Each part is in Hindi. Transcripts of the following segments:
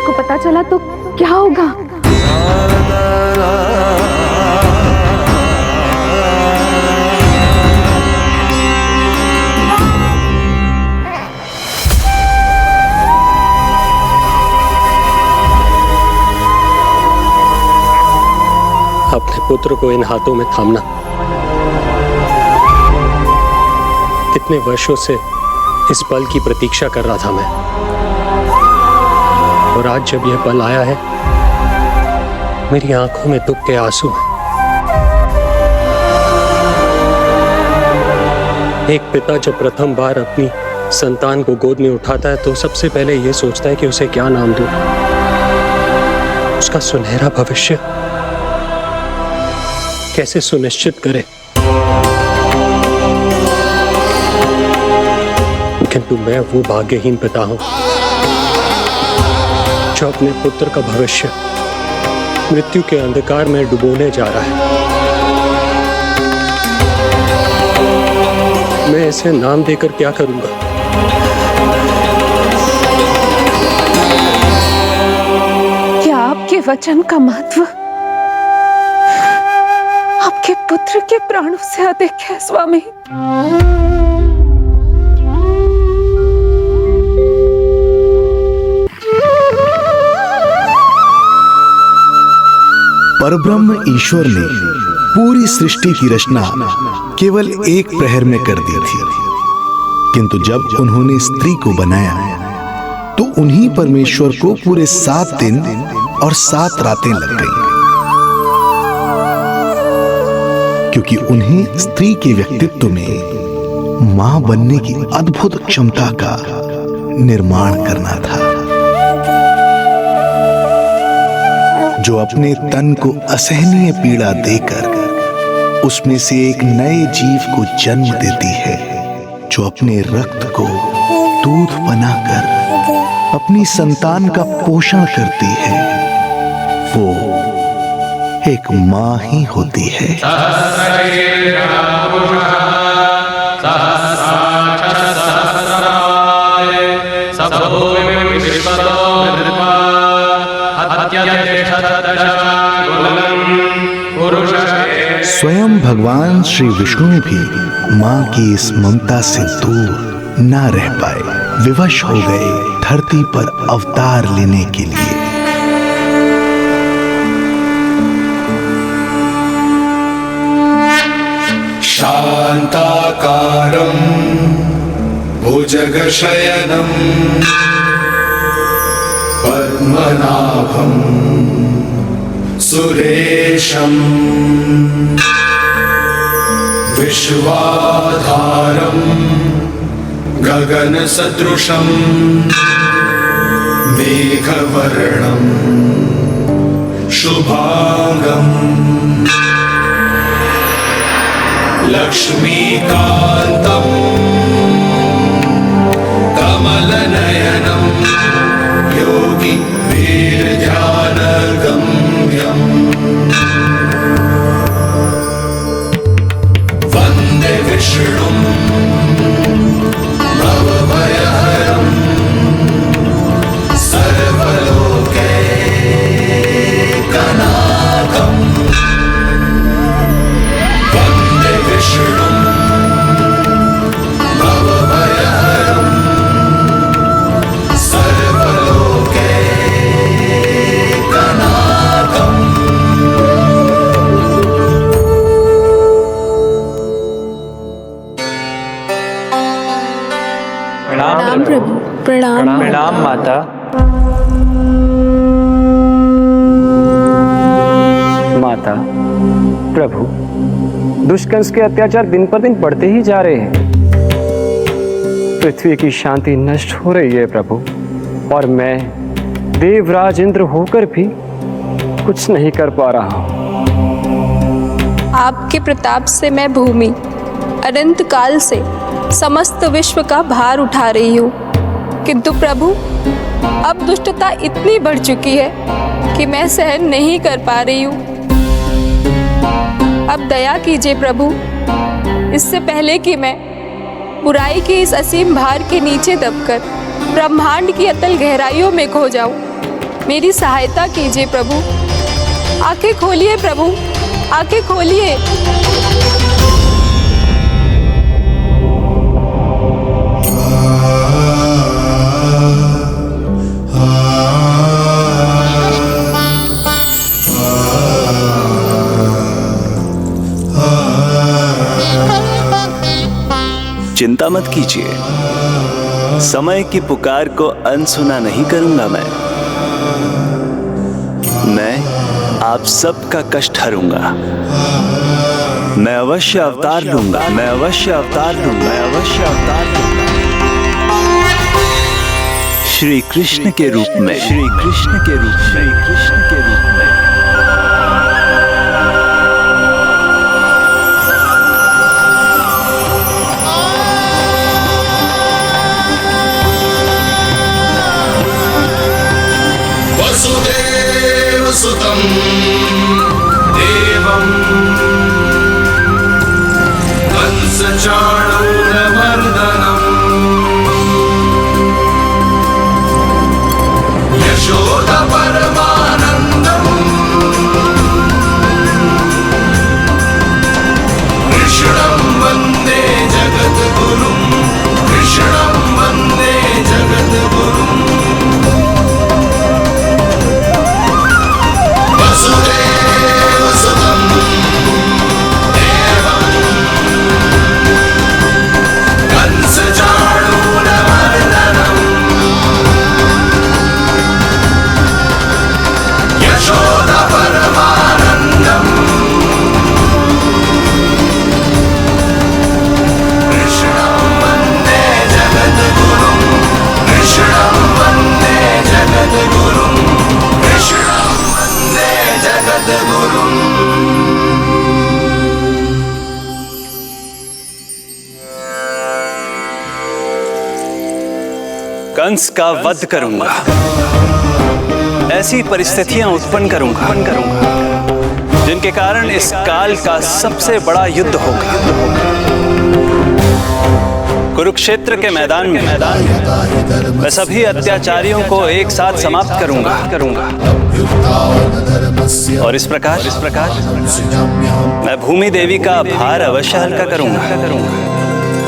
को पता चला तो क्या होगा? अपने पुत्र को इन हाथों में थामना। कितने वर्षों से इस पल की प्रतीक्षा कर रहा था मैं, और आज जब यह पल आया है, मेरी आंखों में दुख के आंसू हैं। एक पिता जब प्रथम बार अपनी संतान को गोद में उठाता है तो सबसे पहले यह सोचता है कि उसे क्या नाम दूं। उसका सुनहरा भविष्य कैसे सुनिश्चित करे। किंतु मैं वो भाग्यहीन पिता हूं जो अपने पुत्र का भविष्य मृत्यु के अंधकार में डुबोने जा रहा है। मैं इसे नाम देकर क्या करूंगा? क्या आपके वचन का महत्व आपके पुत्र के प्राणों से अधिक है स्वामी? परब्रह्म ईश्वर ने पूरी सृष्टि की रचना केवल एक प्रहर में कर दी थी, किंतु जब उन्होंने स्त्री को बनाया तो उन्हीं परमेश्वर को पूरे 7 दिन और 7 रातें लग गईं, क्योंकि उन्हें स्त्री के व्यक्तित्व में मां बनने की अद्भुत क्षमता का निर्माण करना था, जो अपने तन को असहनीय पीड़ा देकर उसमें से एक नए जीव को जन्म देती है, जो अपने रक्त को दूध बनाकर अपनी संतान का पोषण करती है। वो एक मां ही होती है। स्वयं भगवान श्री विष्णु भी मां की इस ममता से दूर ना रह पाए, विवश हो गए धरती पर अवतार लेने के लिए। शांताकारं भुजगशयनं पद्मनाभं सुरेशं विश्वाधारं गगनसदृशं मेघवर्णं शुभांगं लक्ष्मीकान्तं कमलनयनं योगी वीरध्यानगम्यं वन्दे विष्णुं भवभयहरं सर्वलोकैकनाथं वन्दे विष्णुं भवभयहरं सर्वलोकैकनाथं। प्रणाम प्रभु। प्रणाम। प्रणाम माता। माता, प्रभु, दुष्कंस के अत्याचार दिन पर दिन बढ़ते ही जा रहे हैं। पृथ्वी की शांति नष्ट हो रही है प्रभु, और मैं देवराज इंद्र होकर भी कुछ नहीं कर पा रहा हूँ। आपके प्रताप से मैं भूमि अनंत काल से समस्त विश्व का भार उठा रही हूँ, किंतु प्रभु अब दुष्टता इतनी बढ़ चुकी है कि मैं सहन नहीं कर पा रही हूँ। अब दया कीजिए प्रभु, इससे पहले कि मैं बुराई के इस असीम भार के नीचे दबकर ब्रह्मांड की अतल गहराइयों में खो जाऊं। मेरी सहायता कीजिए प्रभु। आंखें खोलिए प्रभु, आंखें खोलिए। चिंता मत कीजिए, समय की पुकार को अनसुना नहीं करूंगा मैं आप सबका कष्ट हरूंगा। मैं अवश्य अवतार लूंगा, मैं अवश्य अवतार लूंगा, मैं अवश्य अवतार लूंगा। श्री कृष्ण के रूप में, श्री कृष्ण के रूप में, श्री कृष्ण के रूप में। वसुदेव सुतं देवं कंसचाणूरमर्दनम् यशोदा परमानन्दम् कृष्णं वन्दे जगद्गुरुं, कृष्णं वन्दे जगद्गुरुम्। वसुदेव सुतं देवं कंसचाणूरमर्दनम् यशोदा परमानन्दम् कृष्णं वन्दे जगद्गुरुं, कृष्णं वन्दे जगद्गुरुं, कृष्णं वन्दे जगद्गुरुम्। कंस का वध करूंगा, ऐसी परिस्थितियां उत्पन्न करूंगा जिनके कारण इस काल का सबसे बड़ा युद्ध होगा। कुरुक्षेत्र के मैदान में मैं सभी अत्याचारियों को एक साथ समाप्त करूंगा और इस प्रकार मैं भूमि देवी का भार अवश्य हल्का करूंगा।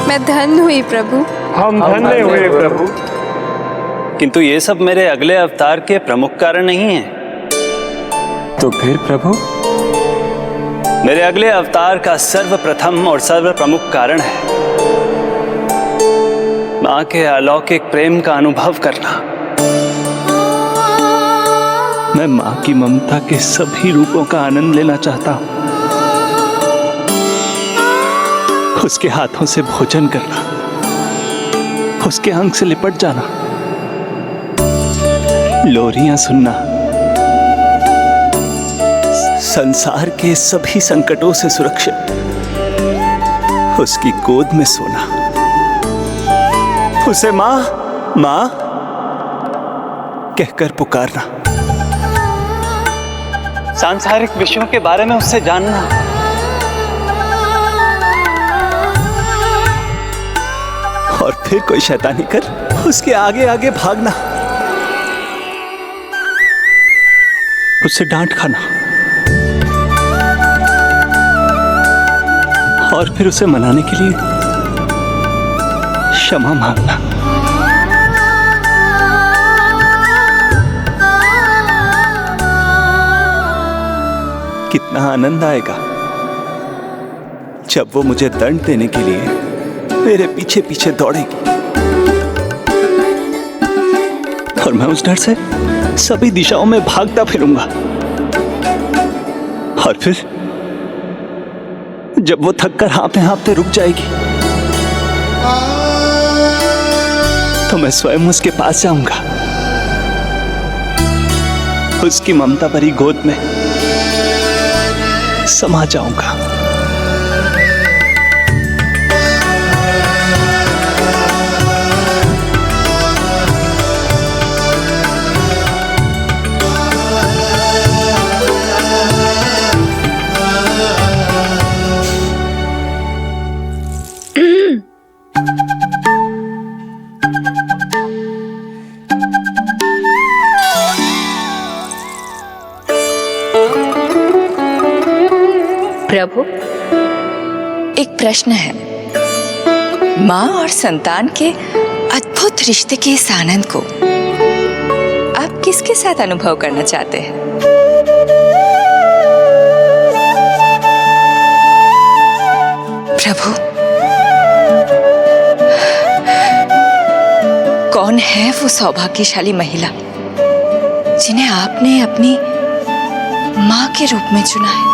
मैं धन्य हुई प्रभु। हम धन्य हुए प्रभु। किंतु ये सब मेरे अगले अवतार के प्रमुख कारण नहीं है। तो फिर प्रभु? मेरे अगले अवतार का सर्वप्रथम और सर्व प्रमुख कारण है मां के अलौकिक प्रेम का अनुभव करना। मैं मां की ममता के सभी रूपों का आनंद लेना चाहता हूं। उसके हाथों से भोजन करना, उसके अंग से लिपट जाना, लोरियां सुनना, संसार के सभी संकटों से सुरक्षित उसकी गोद में सोना, उसे मां मां कहकर पुकारना, सांसारिक विषयों के बारे में उससे जानना, और फिर कोई शैतानी कर उसके आगे आगे भागना, उससे डांट खाना और फिर उसे मनाने के लिए क्षमा मांगना। कितना आनंद आएगा जब वो मुझे दंड देने के लिए मेरे पीछे पीछे दौड़ेगी और मैं उस डर से सभी दिशाओं में भागता फिरूंगा। और फिर जब वो थककर हाँफते हाँफते रुक जाएगी तो मैं स्वयं उसके पास जाऊंगा, उसकी ममता भरी गोद में समा जाऊंगा। प्रभु, एक प्रश्न है। माँ और संतान के अद्भुत रिश्ते के इस आनंद को आप किसके साथ अनुभव करना चाहते हैं? प्रभु, कौन है वो सौभाग्यशाली महिला जिन्हें आपने अपनी माँ के रूप में चुना है?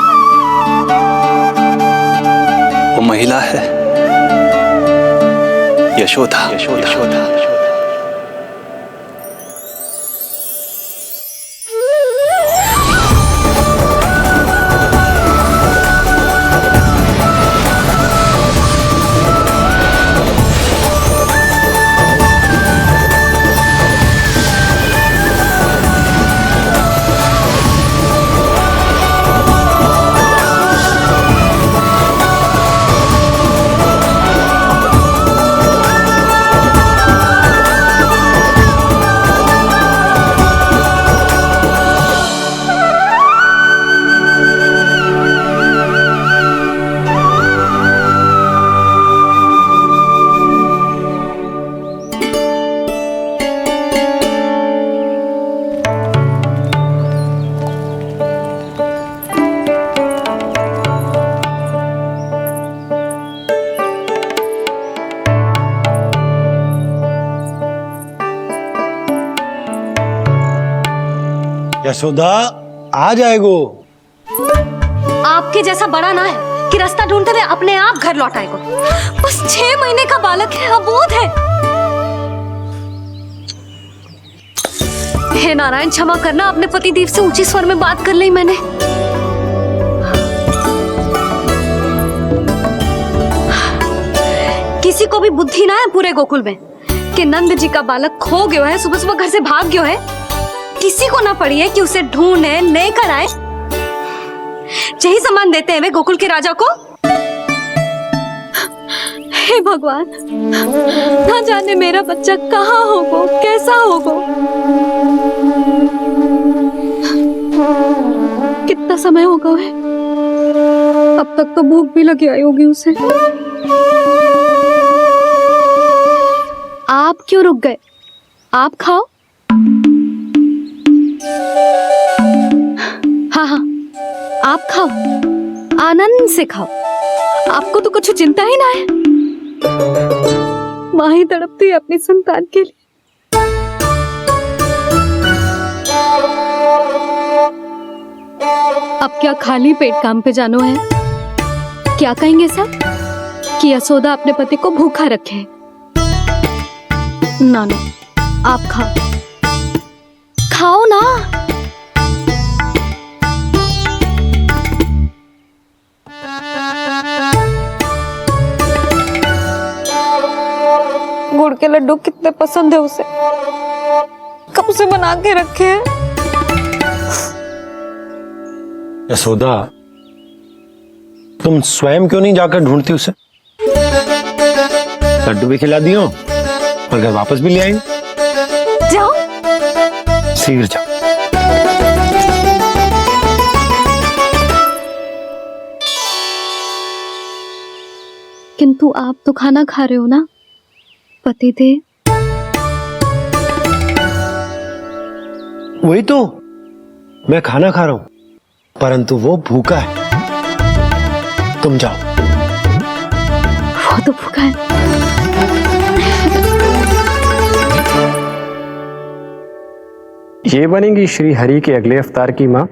वो महिला है यशोदा। यशोदा। यशोदा आ जाएगो। आपके जैसा बड़ा ना है कि रास्ता ढूंढते हुए अपने आप घर लौट आएगो। बस 6 महीने का बालक है, अबोध है। हे नारायण, क्षमा करना, अपने पतिदेव से ऊंचे स्वर में बात कर ली मैंने। किसी को भी बुद्धि ना है पूरे गोकुल में कि नंद जी का बालक खो गया है, सुबह सुबह घर से भाग गया है। किसी को ना पड़ी है कि उसे ढूंढे लेकर आए। यही सम्मान देते हैं वे गोकुल के राजा को। हे भगवान, ना जाने मेरा बच्चा कहाँ होगा, कैसा होगा। कितना समय होगा है, अब तक तो भूख भी लगी आई होगी उसे। आप क्यों रुक गए? आप खाओ। हाँ, आप खाओ, आनंद से खाओ। आपको तो कुछ चिंता ही ना है। माँ ही तड़पती है अपनी संतान के लिए। अब क्या खाली पेट काम पे जानो है? क्या कहेंगे सब कि यशोदा अपने पति को भूखा रखे? ना ना, आप खाओ ना। गुड़ के लड्डू कितने पसंद है उसे, कब से बना के रखे हैं। यशोदा, तुम स्वयं क्यों नहीं जाकर ढूंढती उसे? लड्डू भी खिला दियो और घर वापस भी ले आएंगे। जाओ, शीघ्र जाओ। किंतु आप तो खाना खा रहे हो ना पतिदेव? वही तो, मैं खाना खा रहा हूं, परंतु वो भूखा है। तुम जाओ। वो तो भूखा है। ये बनेगी श्री हरि के अगले अवतार की माँ।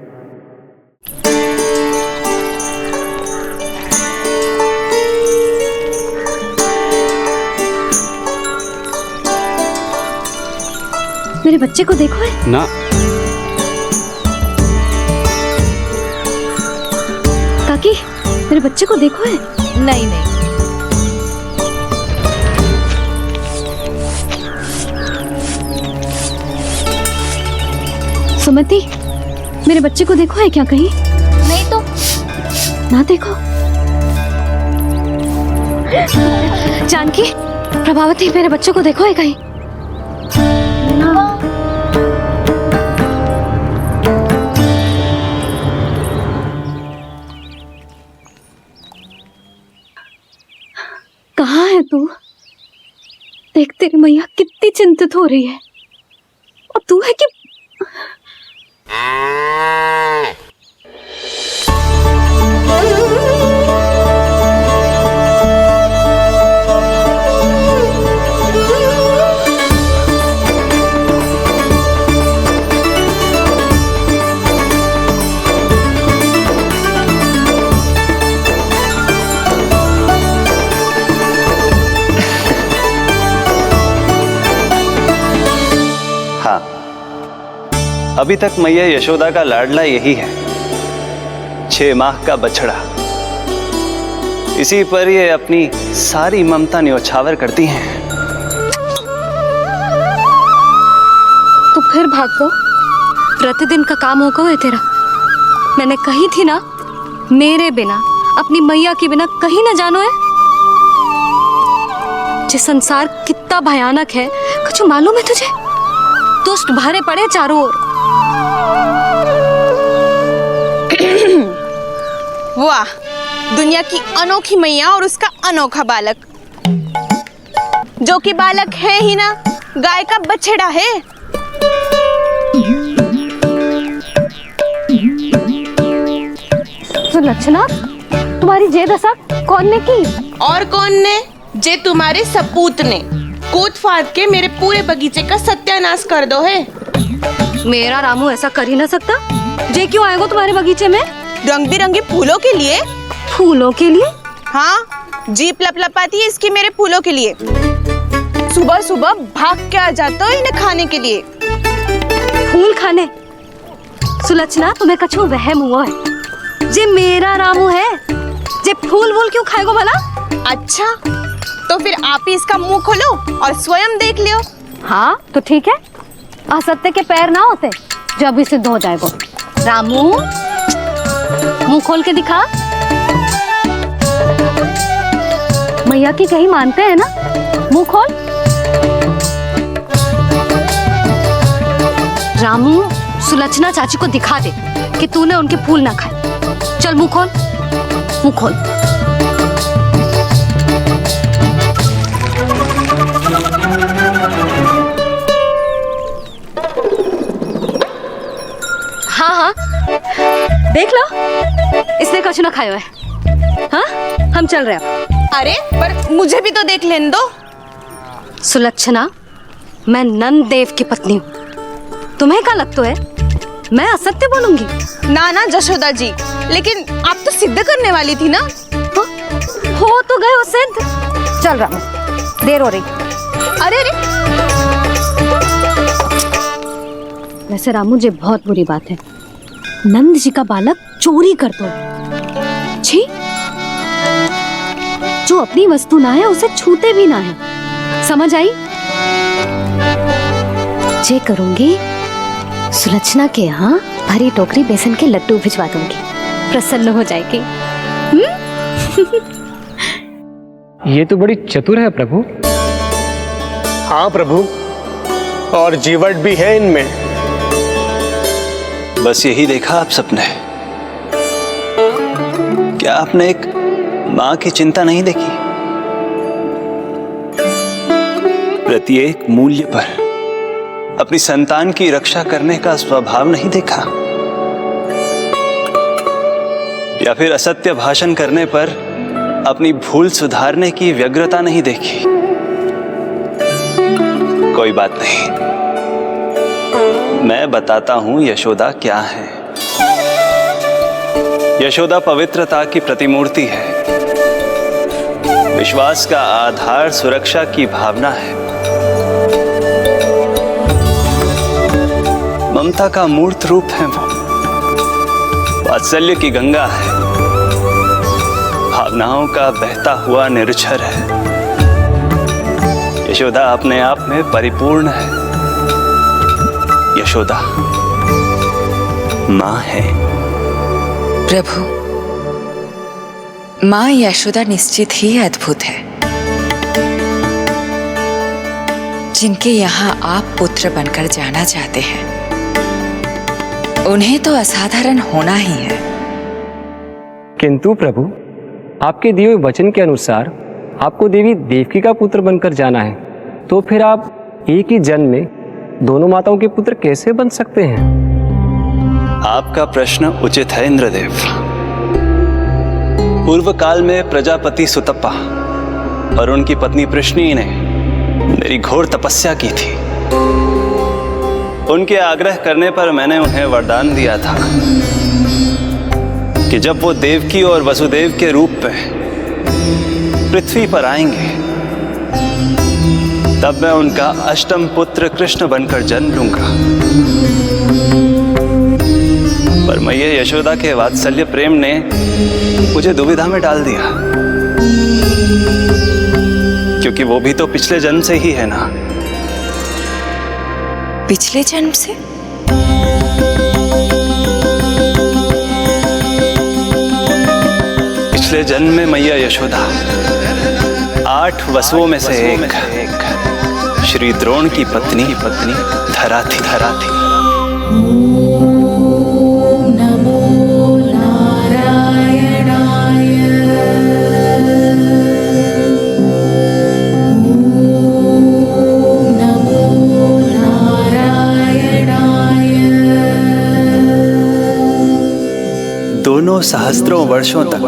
मेरे बच्चे को देखो है ना। काकी, मेरे बच्चे को देखो है। नहीं नहीं, सुमति, मेरे बच्चे को देखो है क्या कहीं? नहीं तो। ना देखो। जानकी, प्रभावती, मेरे बच्चे को देखो है कहीं? देख तेरी मैया कितनी चिंतित हो रही है, और तू है कि अभी तक मैया यशोदा का लाडला यही है, 6 माह का बछड़ा। इसी पर ये अपनी सारी ममता न्योछावर करती हैं। तू फिर भाग गो, प्रतिदिन का काम हो गो है तेरा। मैंने कही थी ना, मेरे बिना अपनी मैया के बिना कहीं ना जानो है। ये संसार कितना भयानक है कुछ मालूम है तुझे? दुष्ट भरे पड़े चारों ओर। वाह, दुनिया की अनोखी मैया और उसका अनोखा बालक, जो कि बालक है ही ना, गाय का बछड़ा है। तो लक्षणा, तुम्हारी जे दशा कौन ने की? और कौन ने? जे तुम्हारे सपूत ने कूद फाद के मेरे पूरे बगीचे का सत्यानाश कर दो है। मेरा रामू ऐसा कर ही ना सकता। जे क्यों आएगा तुम्हारे बगीचे में? रंग बिरंगे फूलों के लिए। फूलों के लिए? हाँ, जीप लपलपाती है इसकी मेरे फूलों के लिए। सुबह सुबह भाग के आ जाता है इन्हें खाने के लिए। फूल खाने? सुलक्षणा, तुम्हें कछु वहम हुआ है। जे मेरा रामू है, जे फूल वूल क्यों खाएगो भला? अच्छा, तो फिर आप ही इसका मुंह खोलो और स्वयं देख लियो। हाँ तो ठीक है, असत्य के पैर ना होते जो अभी सिद्ध हो जाएगा। रामू, मुंह खोल के दिखा। मैया की कहीं मानते हैं ना, मुंह खोल। रामू, सुलक्षणा चाची को दिखा दे कि तूने उनके फूल ना खाए। चल मुंह खोल, मुंह खोल। हाँ, देख लो, इसने कुछ ना खाया है। हाँ, हम चल रहे हैं। अरे पर मुझे भी तो देख लेने दो। सुलक्षणा, मैं नंद देव की पत्नी हूँ। तुम्हें क्या लगता है मैं असत्य बोलूंगी? ना ना जशोदा जी, लेकिन आप तो सिद्ध करने वाली थी ना। हो तो गए हो सिद्ध। चल रामू, देर हो रही। अरे अरे, वैसे रामू, ये बहुत बुरी बात है। नंद जी का बालक चोरी कर दो। छी, जो अपनी वस्तु ना है उसे छूते भी ना है। समझ आई? जे करूंगी, सुलक्षणा के यहाँ भरी टोकरी बेसन के लड्डू भिजवा दूंगी, प्रसन्न हो जाएगी। ये तो बड़ी चतुर है प्रभु। हाँ प्रभु, और जीवट भी है इनमें। बस यही देखा आप सबने? क्या आपने एक मां की चिंता नहीं देखी? प्रत्येक मूल्य पर अपनी संतान की रक्षा करने का स्वभाव नहीं देखा? या फिर असत्य भाषण करने पर अपनी भूल सुधारने की व्यग्रता नहीं देखी? कोई बात नहीं, मैं बताता हूं यशोदा क्या है। यशोदा पवित्रता की प्रतिमूर्ति है, विश्वास का आधार सुरक्षा की भावना है, ममता का मूर्त रूप है वो, वात्सल्य की गंगा है, भावनाओं का बहता हुआ निर्झर है। यशोदा अपने आप में परिपूर्ण है। यशोदा मां है। प्रभु, मां यशोदा निश्चित ही अद्भुत है। जिनके यहाँ आप पुत्र बनकर जाना चाहते हैं, उन्हें तो असाधारण होना ही है। किंतु प्रभु, आपके दिए हुए वचन के अनुसार आपको देवी देवकी का पुत्र बनकर जाना है, तो फिर आप एक ही जन्म में दोनों माताओं के पुत्र कैसे बन सकते हैं? आपका प्रश्न उचित है इंद्रदेव। पूर्व काल में प्रजापति सुतप्पा और उनकी पत्नी प्रश्नी ने मेरी घोर तपस्या की थी। उनके आग्रह करने पर मैंने उन्हें वरदान दिया था कि जब वो देवकी और वसुदेव के रूप में पृथ्वी पर आएंगे तब मैं उनका अष्टम पुत्र कृष्ण बनकर जन्म लूंगा। पर मैया यशोदा के वात्सल्य प्रेम ने मुझे दुविधा में डाल दिया, क्योंकि वो भी तो पिछले जन्म से ही है ना। पिछले जन्म से? पिछले जन्म में मैया यशोदा 8 वसुओं में से एक श्री द्रोण की पत्नी धरा थी। दोनों सहस्त्रों वर्षों तक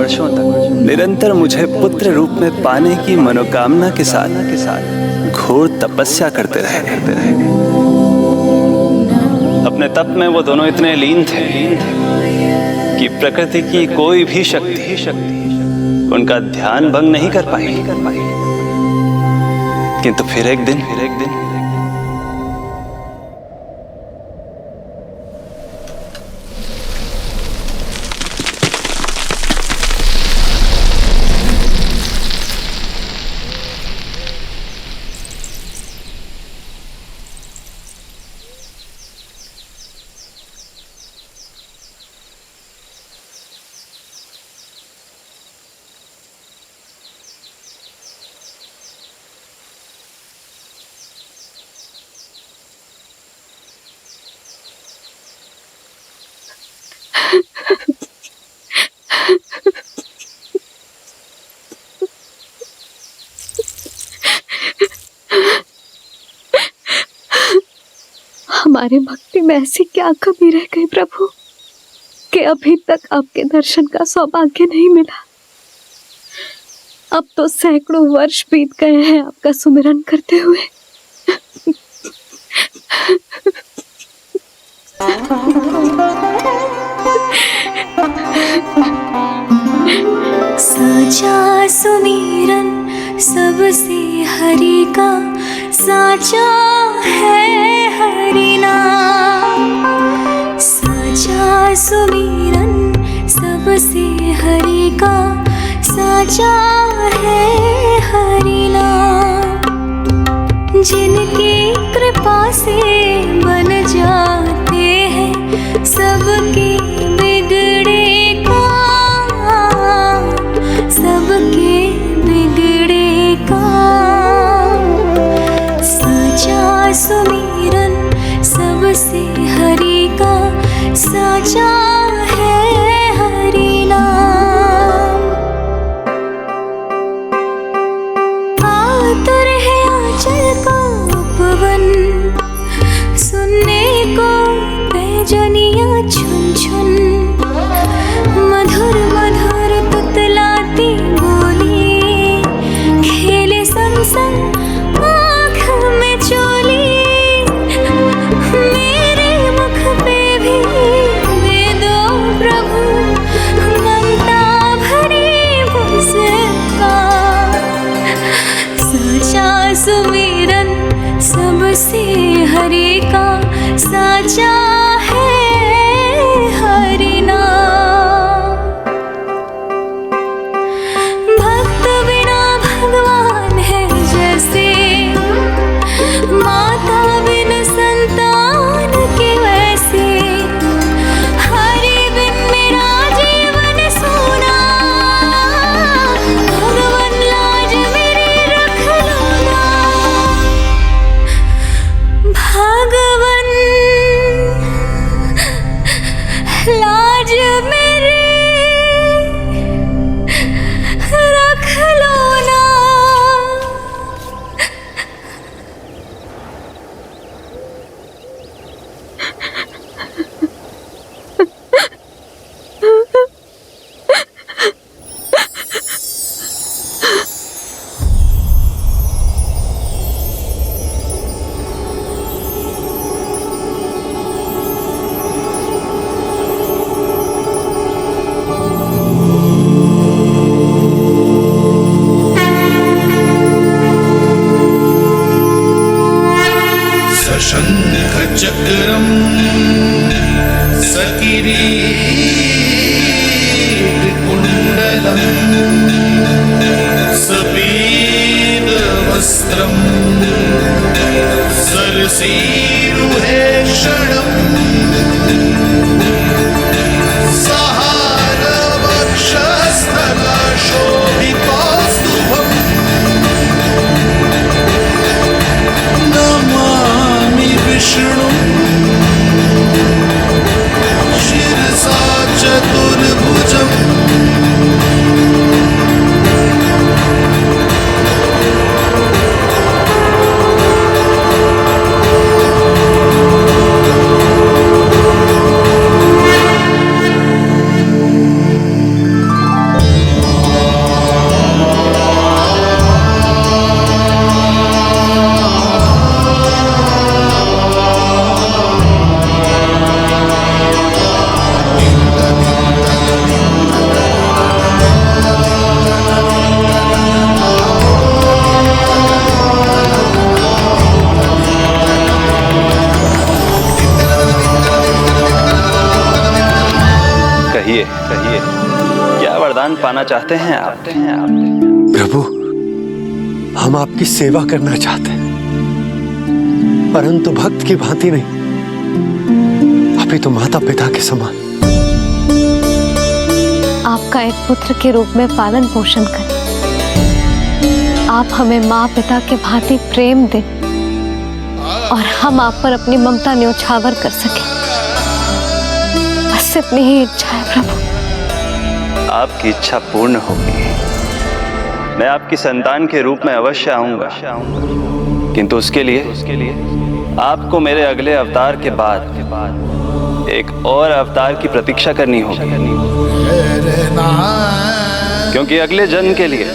निरंतर मुझे पुत्र रूप में पाने की मनोकामना के साथ घोर तपस्या करते रहे। अपने तप में वो दोनों इतने लीन थे कि प्रकृति की कोई भी शक्ति उनका ध्यान भंग नहीं कर पाई। किंतु फिर एक दिन हमारे भक्ति में ऐसी क्या कमी रह गई प्रभु कि अभी तक आपके दर्शन का सौभाग्य नहीं मिला। अब तो सैकड़ों वर्ष बीत गए हैं आपका सुमिरन करते हुए। साचा सुमिरन सबसे हरि का, साचा है हरि नाम। साचा सुमिरन सबसे हरि का, साचा है हरि नाम। जिनकी कृपा से बन जाते हैं सबके बिगड़े काम, सबके बिगड़े काम। साचा सुमिरन सबसे हरि का, साचा है हरि नाम। आतुर है आंचल का उपवन, सुनने को पैजनिया छुन छुन। मधुर मधुर तुतलाती बोली, खेले संग संग आँख में चोली। मेरे मुख पे भी वेद किरीटकुण्डलम् सपीतवस्त्रम् सरसीरुहेक्षणम् सहारवक्षस्थलशोभितौस्तुभम् नमामि विष्णुम् शिरसा चतुर्भुजम् कहिए कहिए, क्या वरदान पाना चाहते हैं आप? प्रभु, हम आपकी सेवा करना चाहते हैं, परंतु भक्त की भांति नहीं, अभी तो माता पिता के समान। आपका एक पुत्र के रूप में पालन पोषण करें। आप हमें माँ पिता के भांति प्रेम दें और हम आप पर अपनी ममता न्योछावर कर सकें। बस इतनी ही इच्छा है प्रभु। आपकी इच्छा पूर्ण होगी। मैं आपकी संतान के रूप में अवश्य आऊंगा, किंतु उसके लिए आपको मेरे अगले अवतार के बाद एक और अवतार की प्रतीक्षा करनी होगी, क्योंकि अगले जन्म के लिए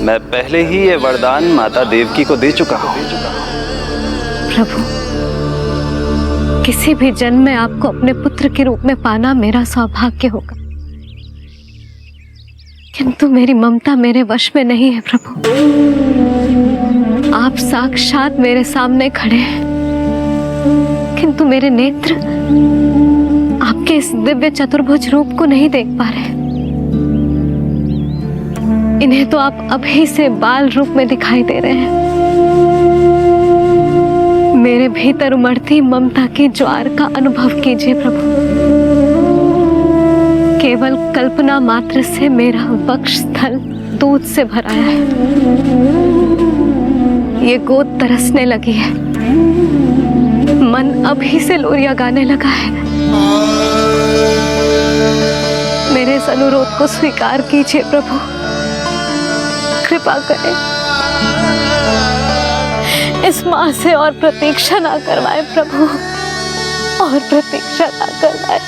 मैं पहले ही ये वरदान माता देवकी को दे चुका हूँ। प्रभु, किसी भी जन्म में आपको अपने पुत्र के रूप में पाना मेरा सौभाग्य होगा, किंतु मेरी ममता मेरे वश में नहीं है प्रभु। आप साक्षात मेरे सामने खड़े हैं, किंतु मेरे नेत्र आपके इस दिव्य चतुर्भुज रूप को नहीं देख पा रहे। इन्हें तो आप अभी से बाल रूप में दिखाई दे रहे हैं। मेरे भीतर उमड़ती ममता की ज्वार का अनुभव कीजिए प्रभु। केवल कल्पना मात्र से मेरा वक्षस्थल दूध से भराया है। ये गोद तरसने लगी है, मन अभी से लोरिया गाने लगा है। मेरे इस अनुरोध को स्वीकार कीजिए प्रभु, कृपा करें। इस माँ से और प्रतीक्षा ना करवाए प्रभु, और प्रतीक्षा ना करवाए।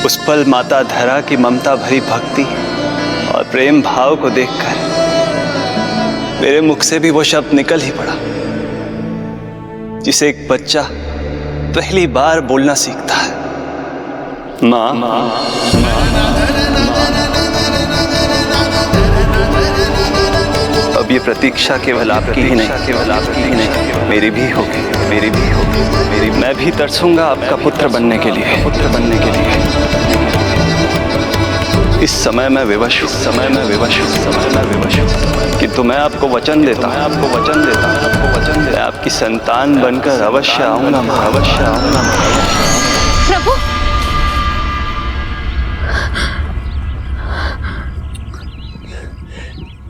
उस पल माता धरा की ममता भरी भक्ति और प्रेम भाव को देखकर मेरे मुख से भी वो शब्द निकल ही पड़ा जिसे एक बच्चा पहली बार बोलना सीखता है, माँ। अब ये प्रतीक्षा केवल आपकी ही नहीं, मेरी भी होगी। मैं भी तरसूंगा आपका पुत्र बनने के लिए। इस समय मैं विवश हूँ, किंतु मैं आपको वचन देता हूँ, मैं आपकी संतान बनकर अवश्य आऊंगा, प्रभु।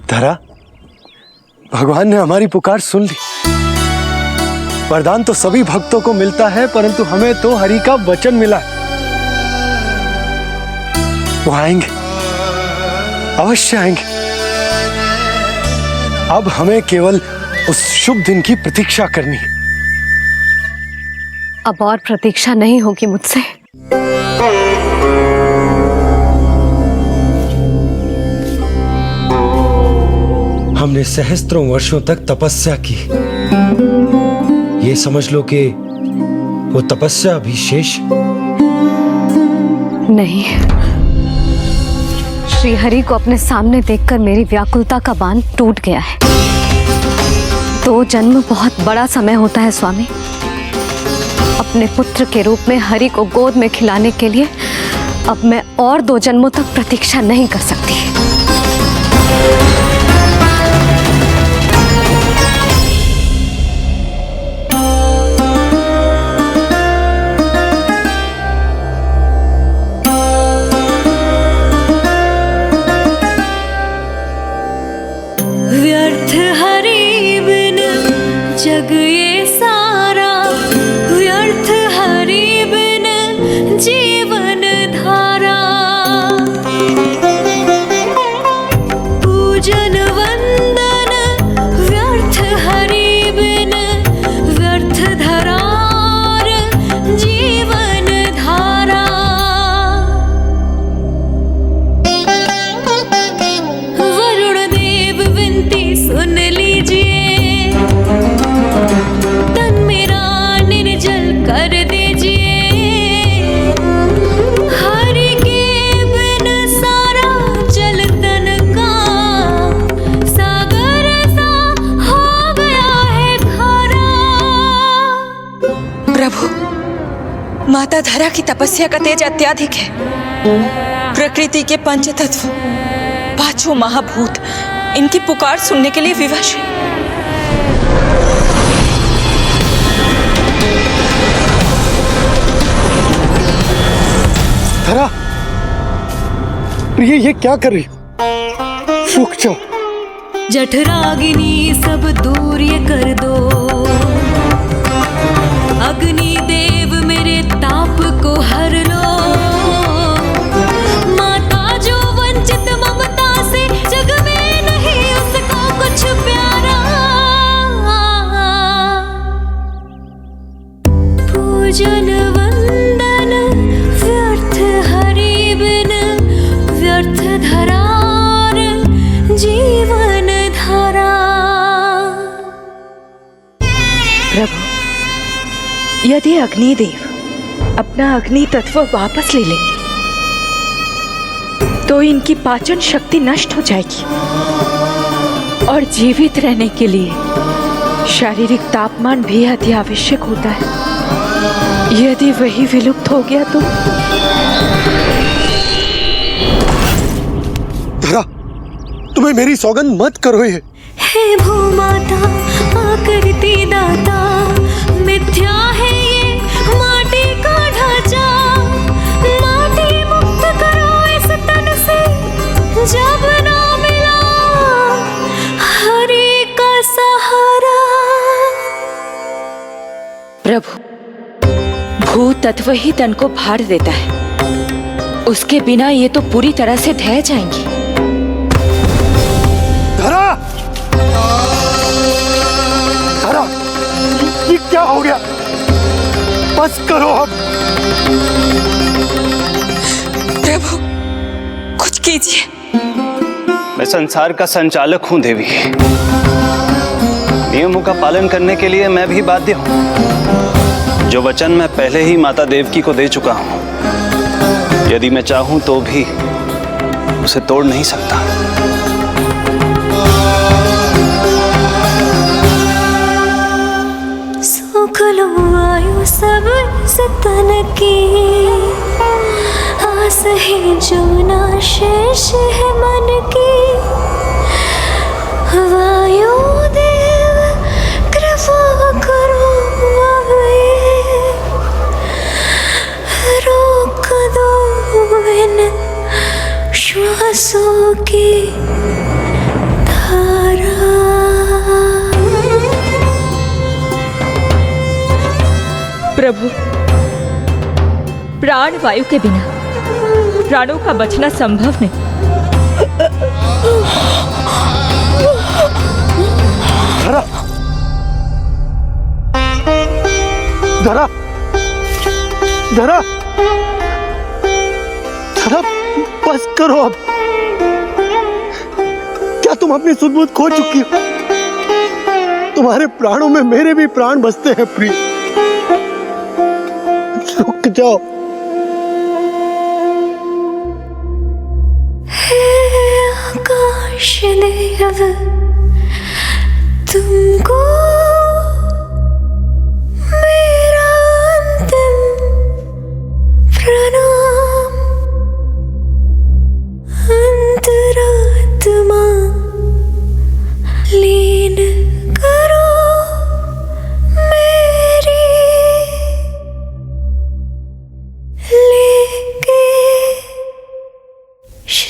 धरा, भगवान ने हमारी पुकार सुन ली। वरदान तो सभी भक्तों को मिलता है, परंतु हमें तो हरि का वचन मिला है। वो आएंगे, अवश्य आएंगे। अब हमें केवल उस शुभ दिन की प्रतीक्षा करनी है। अब और प्रतीक्षा नहीं होगी मुझसे। हमने सहस्त्रों वर्षों तक तपस्या की, ये समझ लो कि वो तपस्या अभी शेष नहीं। श्री हरि को अपने सामने देखकर मेरी व्याकुलता का बांध टूट गया है। 2 जन्म बहुत बड़ा समय होता है स्वामी। अब अपने पुत्र के रूप में हरि को गोद में खिलाने के लिए अब मैं और 2 जन्मों तक प्रतीक्षा नहीं कर सकती। व्यर्थ हरि बिन जग ये सारा, व्यर्थ हरि बिन जीवन धारा। पूजन वंदन व्यर्थ हरि बिन, व्यर्थ धरार जीवन धारा। वरुण देव विनती सुन लीजिए, तन मेरा निर्जल कर दीजिए। हरि के बिन सारा जल तन का सागर सा हो गया है खारा। प्रभु, माता धरा की तपस्या का तेज अत्यधिक है। प्रकृति के पंचतत्व, 5 महाभूत इनकी पुकार सुनने के लिए विवश है। धरा, प्रिय ये क्या कर रही हो? रुक जाओ। जठराग्नि सब दूर ये कर दो, अग्नि देव मेरे ताप को हर लो। माता जो वंचित ममता से, जग में नहीं उसको कुछ प्यारा। पूजन वंदन व्यर्थ हरि बिन, व्यर्थ धरार जीवन धारा। प्रभु, यदि अग्निदेव अपना अग्नि तत्व वापस ले लेंगे तो इनकी पाचन शक्ति नष्ट हो जाएगी और जीवित रहने के लिए शारीरिक तापमान भी अति आवश्यक होता है। यदि वही विलुप्त हो गया तो? धरा, तुम्हें मेरी सौगंध मत करो ये। हे भूमाता आकृति दाता, मिथ्या है ये माटी का ढांचा। माटी मुक्त करो इस तन से, जब ना मिला हरि का सहारा। प्रभु, भू तत्व ही तन को भार देता है, उसके बिना ये तो पूरी तरह से ढह जाएंगी। धरा, धरा, ये क्या हो गया? बस करो अब। प्रभु, कुछ कीजिए। मैं संसार का संचालक हूं देवी, नियमों का पालन करने के लिए मैं भी बाध्य हूं। जो वचन मैं पहले ही माता देवकी को दे चुका हूं, यदि मैं चाहूं तो भी उसे तोड़ नहीं सकता। सुख लो आयु सब इस तन की, आस है जो ना शेष है मन की। वायु देव कृपा करो अब ये, रोक दो इन श्वासों की धारा। प्रभु, प्राण वायु के बिना प्राणों का बचना संभव नहीं। धरा, धरा, धरा, धरा, बस करो अब। क्या तुम अपनी सुध-बुध खो चुकी हो? तुम्हारे प्राणों में मेरे भी प्राण बसते हैं प्रिय। रुक जाओ। आकाश देव तुमको मेरा अंतिम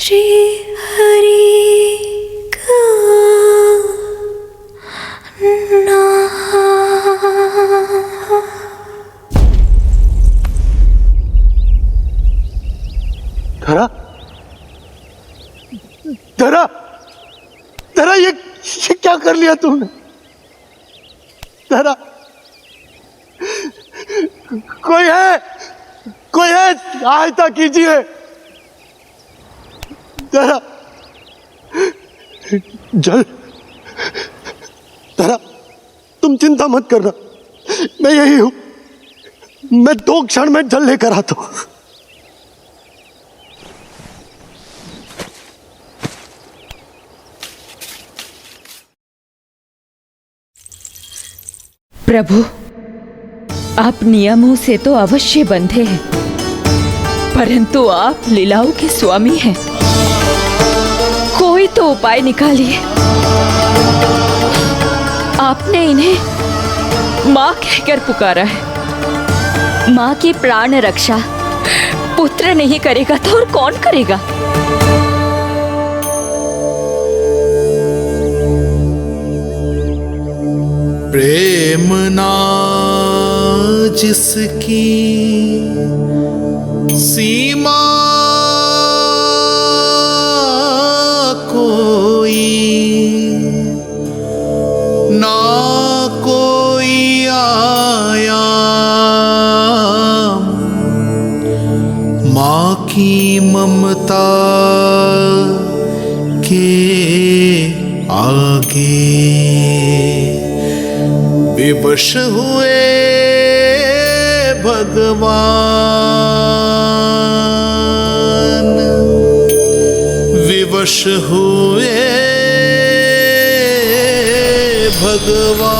श्री हरि का धरा धरा धरा, ये क्या कर लिया तुमने? धरा, कोई है, कोई है, सहायता कीजिए। धरा, जल। धरा, तुम चिंता मत करना, मैं यही हूं। मैं 2 क्षण में जल लेकर आता हूं। प्रभु, आप नियमों से तो अवश्य बंधे हैं, परंतु आप लीलाओं के स्वामी हैं। कोई तो उपाय निकालिए। आपने इन्हें माँ कहकर पुकारा है। माँ की प्राण रक्षा पुत्र नहीं करेगा तो और कौन करेगा? प्रेम ना जिसकी सीमा कोई, ना कोई आया माँ की ममता के आगे। विवश हुए भगवान, विवश हुए भगवान।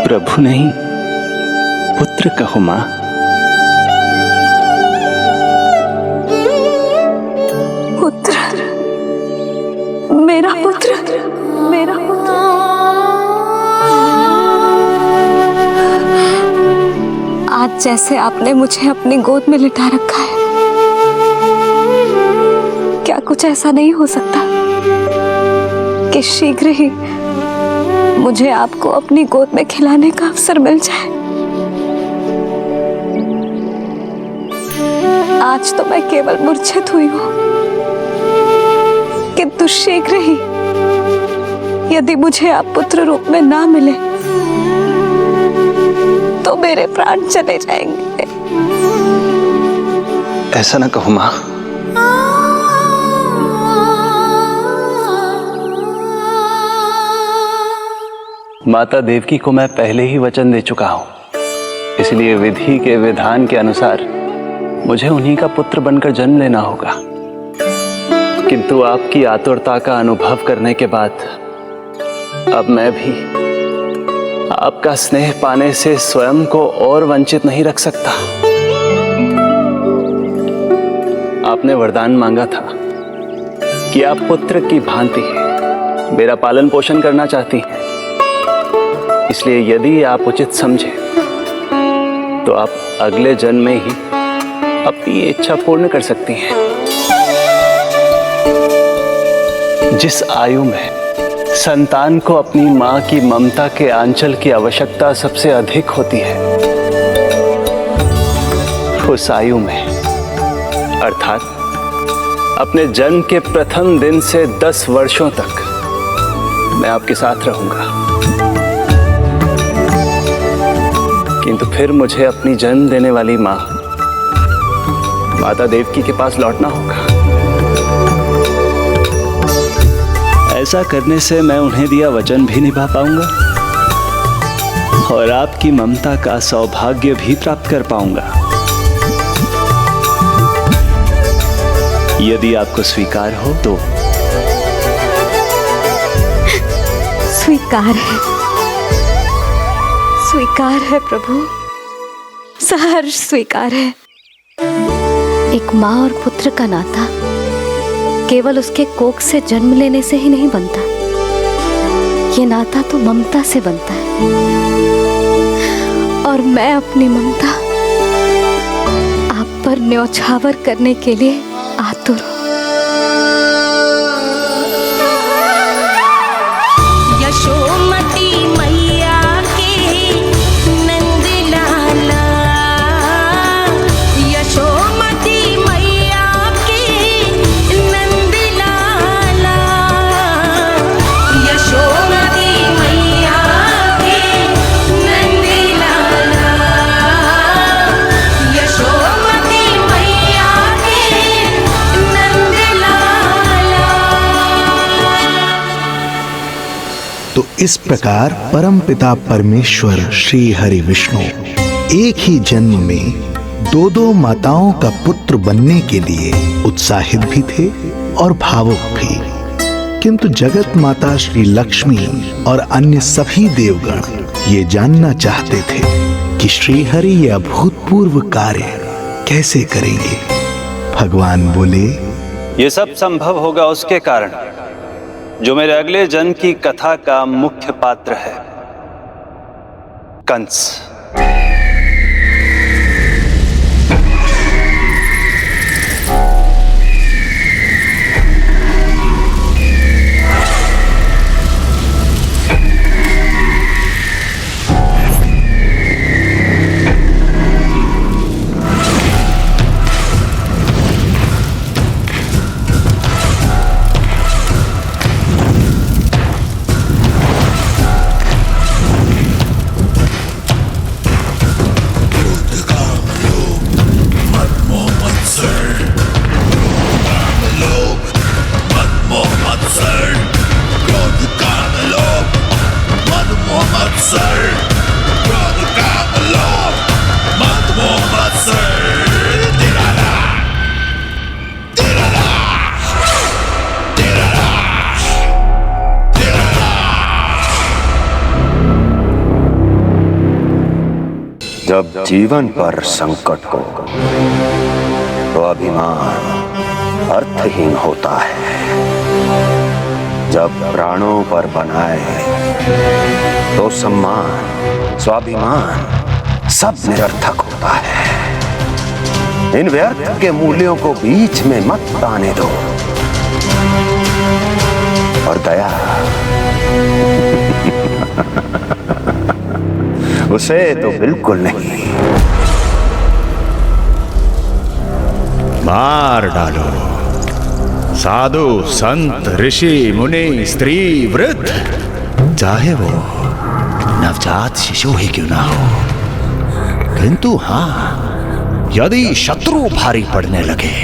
प्रभु नहीं, पुत्र कहो मां। पुत्र, मेरा पुत्र, मेरा पुत्र। आज जैसे आपने मुझे अपनी गोद में लिटा रखा है, क्या कुछ कुछ ऐसा नहीं हो सकता कि शीघ्र ही मुझे आपको अपनी गोद में खिलाने का अवसर मिल जाए? आज तो मैं केवल मूर्छित हुई हूं, किंतु शीघ्र ही यदि मुझे आप पुत्र रूप में ना मिले तो मेरे प्राण चले जाएंगे। ऐसा ना कहो माँ। माता देवकी को मैं पहले ही वचन दे चुका हूं, इसलिए विधि के विधान के अनुसार मुझे उन्हीं का पुत्र बनकर जन्म लेना होगा। किंतु आपकी आतुरता का अनुभव करने के बाद अब मैं भी आपका स्नेह पाने से स्वयं को और वंचित नहीं रख सकता। आपने वरदान मांगा था कि आप पुत्र की भांति मेरा पालन पोषण करना चाहती हैं, इसलिए यदि आप उचित समझे तो आप अगले जन्म में ही अपनी इच्छा पूर्ण कर सकती हैं। जिस आयु में संतान को अपनी मां की ममता के आंचल की आवश्यकता सबसे अधिक होती है, उस आयु में अर्थात अपने जन्म के प्रथम दिन से 10 वर्षों तक मैं आपके साथ रहूंगा। किंतु फिर मुझे अपनी जन्म देने वाली मां माता देवकी के पास लौटना होगा। ऐसा करने से मैं उन्हें दिया वचन भी निभा पाऊंगा और आपकी ममता का सौभाग्य भी प्राप्त कर पाऊंगा। यदि आपको स्वीकार हो तो। स्वीकार है, स्वीकार है प्रभु, सहर्ष स्वीकार है। एक माँ और पुत्र का नाता केवल उसके कोख से जन्म लेने से ही नहीं बनता, ये नाता तो ममता से बनता है। और मैं अपनी ममता आप पर न्यौछावर करने के लिए आतुर हूं। यशोमती मैया के नंद लाला, यशोमती मैया के नंद लाला, यशोमती मैया के नंद लाला, यशोमती मैया के नंद लाला। तो इस प्रकार परमपिता परमेश्वर श्री हरि विष्णु एक ही जन्म में दो माताओं का पुत्र बनने के लिए उत्साहित भी थे और भावुक भी। किंतु जगत माता श्री लक्ष्मी और अन्य सभी देवगण ये जानना चाहते थे कि श्री हरि ये अभूतपूर्व कार्य कैसे करेंगे। भगवान बोले, ये सब संभव होगा उसके कारण जो मेरे अगले जन्म की कथा का मुख्य पात्र है, कंस। जब जीवन पर संकट हो तो अभिमान अर्थहीन होता है, जब प्राणों पर बनाए तो सम्मान स्वाभिमान सब निरर्थक होता है। इन व्यर्थ के मूल्यों को बीच में मत आने दो, और दया उसे तो बिल्कुल नहीं। मार डालो साधु संत ऋषि मुनि स्त्री वृद्ध, चाहे वो नवजात शिशु ही क्यों ना हो। किंतु हाँ, यदि शत्रु भारी पड़ने लगे,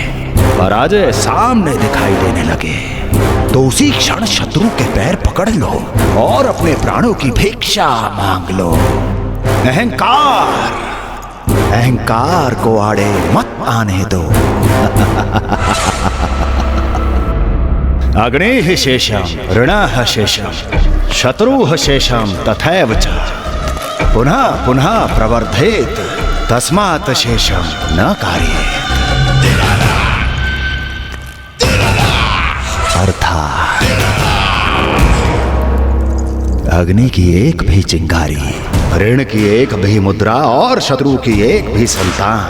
पराजय सामने दिखाई देने लगे, तो उसी क्षण शत्रु के पैर पकड़ लो और अपने प्राणों की भिक्षा मांग लो। अहंकार को आड़े मत आने दो। अग्निः शेषम ऋणः शेषम शत्रुः शेषम तथैव च पुनः पुनः प्रवर्धेत तस्मात् शेषम न कार्येत। अर्थात अग्नि की एक भी चिंगारी, ऋण की एक भी मुद्रा और शत्रु की एक भी संतान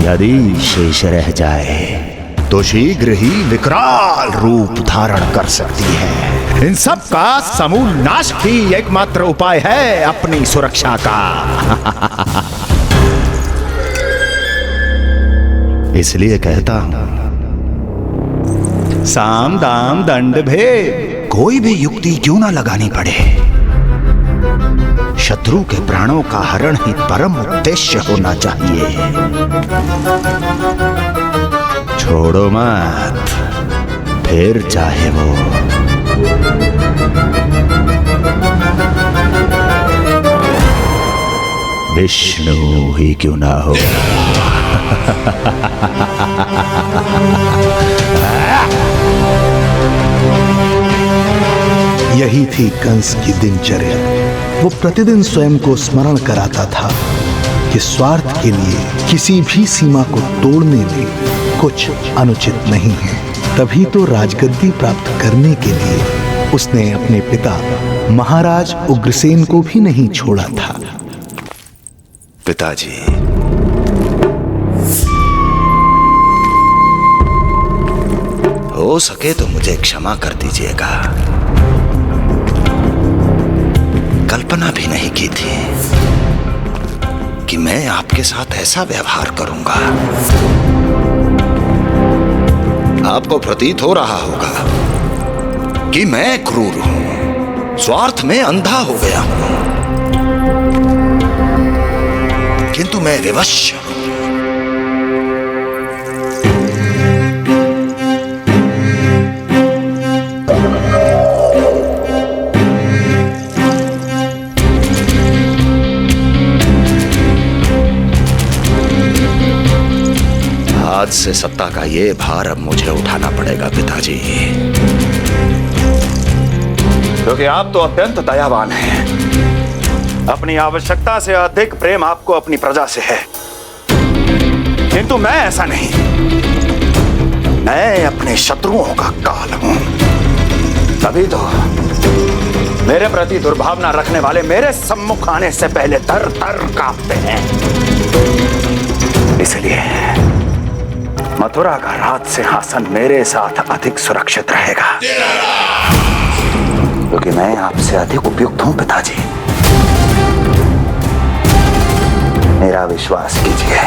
यदि शेष रह जाए तो शीघ्र ही विकराल रूप धारण कर सकती है। इन सब का समूल नाश ही एकमात्र उपाय है अपनी सुरक्षा का। इसलिए कहता हूं, साम दाम दंड भेद, कोई भी युक्ति क्यों ना लगानी पड़े, शत्रु के प्राणों का हरण ही परम उद्देश्य होना चाहिए। छोड़ो मत, फिर चाहे वो विष्णु ही क्यों ना हो। यही थी कंस की दिनचर्या। वो प्रतिदिन स्वयं को स्मरण कराता था कि स्वार्थ के लिए किसी भी सीमा को तोड़ने में कुछ अनुचित नहीं है। तभी तो राजगद्दी प्राप्त करने के लिए उसने अपने पिता महाराज उग्रसेन को भी नहीं छोड़ा था। पिताजी, हो सके तो मुझे क्षमा कर दीजिएगा। कल्पना भी नहीं की थी कि मैं आपके साथ ऐसा व्यवहार करूंगा। आपको प्रतीत हो रहा होगा कि मैं क्रूर हूं, स्वार्थ में अंधा हो गया हूं, किंतु मैं विवश हूं। आज से सत्ता का ये भार अब मुझे उठाना पड़ेगा पिताजी, क्योंकि आप तो अत्यंत दयावान हैं। अपनी आवश्यकता से अधिक प्रेम आपको अपनी प्रजा से है, किंतु मैं ऐसा नहीं। मैं अपने शत्रुओं का काल हूं, तभी तो मेरे प्रति दुर्भावना रखने वाले मेरे सम्मुख आने से पहले तर तर कांपते हैं। इसलिए मथुरा का राज सिंहासन मेरे साथ अधिक सुरक्षित रहेगा, क्योंकि मैं आपसे अधिक उपयुक्त हूं पिताजी। मेरा विश्वास कीजिए।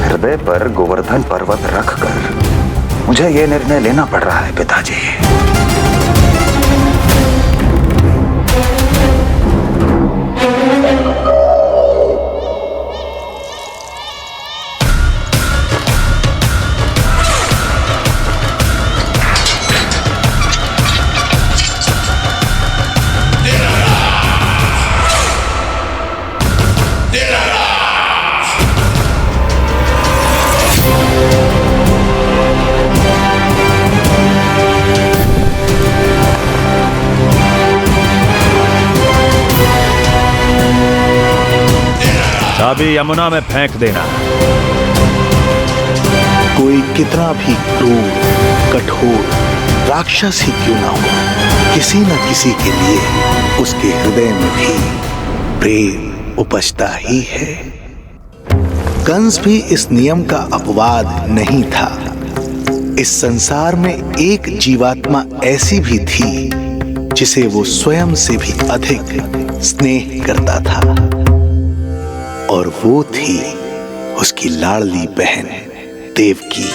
हृदय पर गोवर्धन पर्वत रखकर मुझे यह निर्णय लेना पड़ रहा है पिताजी। चाबी यमुना में फेंक देना। कोई कितना भी क्रूर, कठोर राक्षस ही क्यों ना हो, किसी न किसी के लिए उसके हृदय में भी प्रेम उपजता ही है। कंस भी इस नियम का अपवाद नहीं था। इस संसार में एक जीवात्मा ऐसी भी थी जिसे वो स्वयं से भी अधिक स्नेह करता था, और वो थी उसकी लाडली बहन देवकी।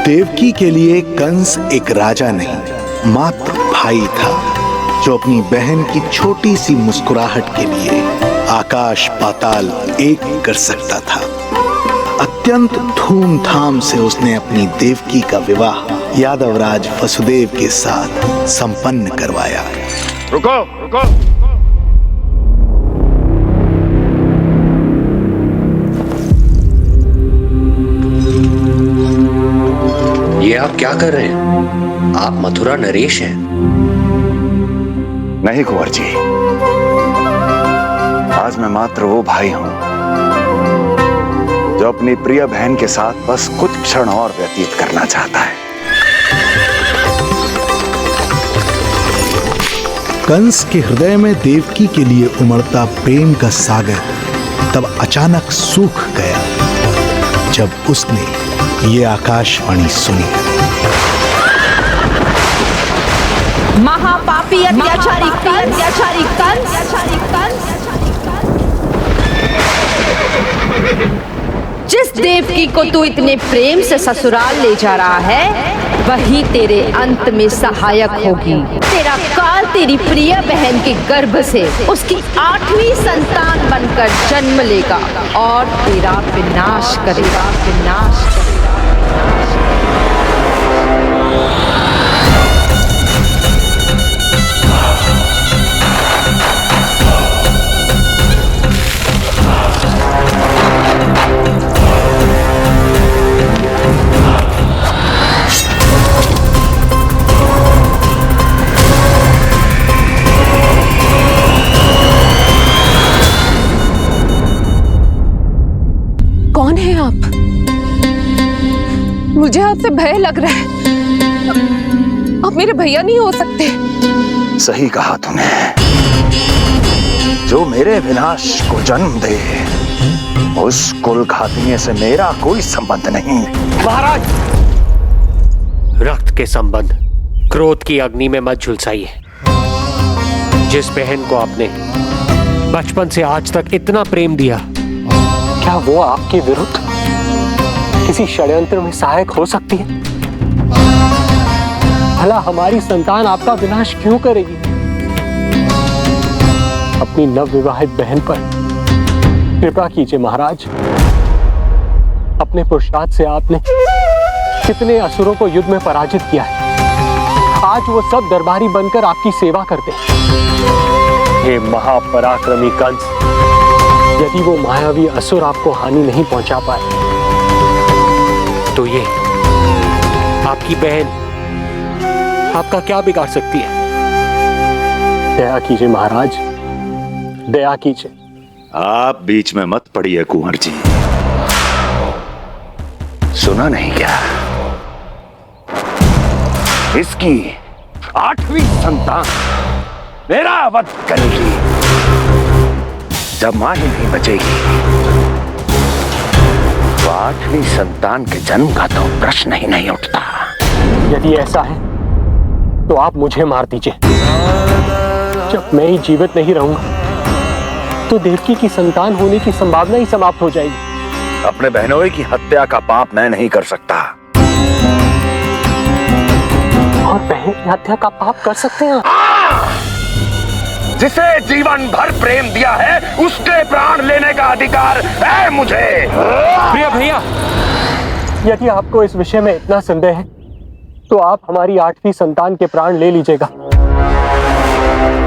देवकी के लिए कंस एक राजा नहीं, मात्र भाई था, जो अपनी बहन की छोटी सी मुस्कुराहट के लिए आकाश पाताल एक कर सकता था। अत्यंत धूमधाम से उसने अपनी देवकी का विवाह यादवराज वसुदेव के साथ संपन्न करवाया। रुको रुको, ये आप क्या कर रहे हैं? आप मथुरा नरेश हैं? नहीं कुंवर जी, आज मैं मात्र वो भाई हूं जो अपनी प्रिय बहन के साथ बस कुछ क्षण और व्यतीत करना चाहता है। कंस के हृदय में देवकी के लिए उमड़ता प्रेम का सागर तब अचानक सूख गया जब उसने ये आकाशवाणी सुनी। महापापी अत्याचारी कंस, जिस देवकी को तू इतने प्रेम से ससुराल ले जा रहा है, वही तेरे अंत में सहायक होगी। तेरा काल तेरी प्रिय बहन के गर्भ से उसकी 8वीं संतान बनकर जन्म लेगा और तेरा विनाश करेगा। कौन है आप? मुझे आपसे भय लग रहा है। आप मेरे भैया नहीं हो सकते। सही कहा तूने। जो मेरे विनाश को जन्म दे, उस कुल घातिनी से मेरा कोई संबंध नहीं। महाराज, रक्त के संबंध क्रोध की अग्नि में मत झुलसाइए। जिस बहन को आपने बचपन से आज तक इतना प्रेम दिया, क्या वो आपके विरुद्ध किसी षड्यंत्र में सहायक हो सकती है? भला हमारी संतान आपका विनाश क्यों करेगी? अपनी नवविवाहित बहन पर कृपा कीजिए महाराज। अपने पुरुषार्थ से आपने कितने असुरों को युद्ध में पराजित किया है। आज वो सब दरबारी बनकर आपकी सेवा करते हैं। हे महापराक्रमी कंस, यदि वो मायावी असुर आपको हानि नहीं पहुंचा पाए, तो ये आपकी बहन आपका क्या बिगाड़ सकती है? दया कीजिए महाराज, दया कीजिए। आप बीच में मत पड़िए कुंवर जी। सुना नहीं क्या? इसकी 8वीं संतान मेरा वध करेगी। जब मां ही नहीं बचेगी, तो 8वीं संतान के जन्म का तो प्रश्न ही नहीं उठता। यदि ऐसा है तो आप मुझे मार दीजिए। जब मैं ही जीवित नहीं रहूंगा, तो देवकी की संतान होने की संभावना ही समाप्त हो जाएगी। अपने बहनोई की हत्या का पाप मैं नहीं कर सकता। और बहन की हत्या का पाप कर सकते हैं? जिसे जीवन भर प्रेम दिया है, उसके प्राण लेने का अधिकार है मुझे। प्रिय भैया, यदि आपको इस विषय में इतना संदेह है, तो आप हमारी 8वीं संतान के प्राण ले लीजिएगा।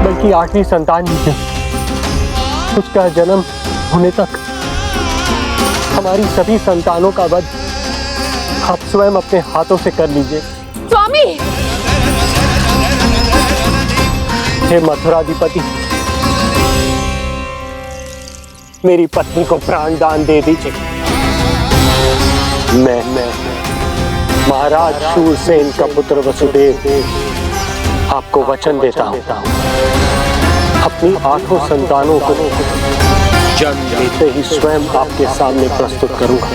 बल्कि 8वीं संतान ही क्यों, उसका जन्म होने तक हमारी सभी संतानों का वध आप स्वयं अपने हाथों से कर लीजिए। स्वामी! हे मथुराधिपति, मेरी पत्नी को प्राण दान दे दीजिए। मैं महाराज शूरसेन का पुत्र वसुदेव आपको वचन देता हूँ, अपनी 8 संतानों को जन्म लेते ही स्वयं आपके सामने प्रस्तुत करूंगा।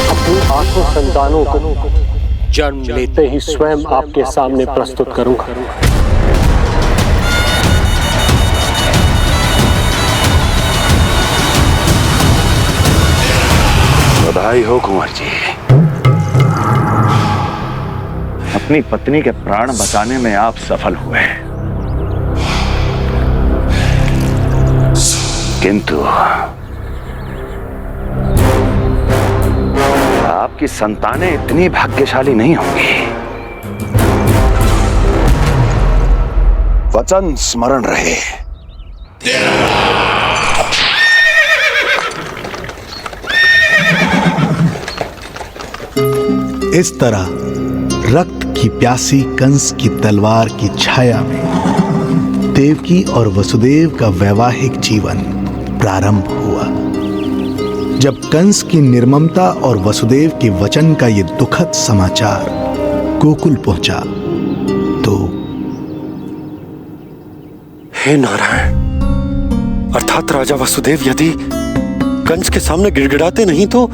अपनी 8 संतानों को जन्म लेते ही स्वयं आपके सामने प्रस्तुत करूंगा। बधाई हो कुंवर जी, अपनी पत्नी के प्राण बचाने में आप सफल हुए, किंतु आपकी संतानें इतनी भाग्यशाली नहीं होंगी। वचन स्मरण रहे। इस तरह रक्त की प्यासी कंस की तलवार की छाया में देवकी और वसुदेव का वैवाहिक जीवन प्रारंभ हुआ। जब कंस की निर्ममता और वसुदेव के वचन का ये दुखद समाचार गोकुल पहुंचा तो हे नारायण, अर्थात राजा वसुदेव यदि कंस के सामने गिड़गिड़ाते नहीं तो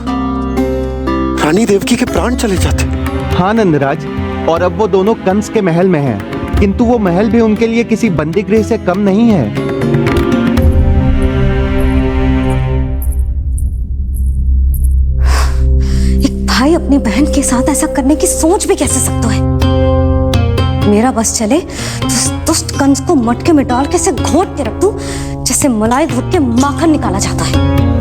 रानी देवकी के प्राण चले जाते। हाँ नंदराज, और अब वो दोनों कंस के महल में हैं, किंतु वो महल भी उनके लिए किसी बंदी गृह से कम नहीं है। एक भाई अपनी बहन के साथ ऐसा करने की सोच भी कैसे सकता है? मेरा बस चले तो उस दुष्ट कंस को मटके में डाल के ऐसे घोंट के रख दूं जैसे मलाई घोट के माखन निकाला जाता है।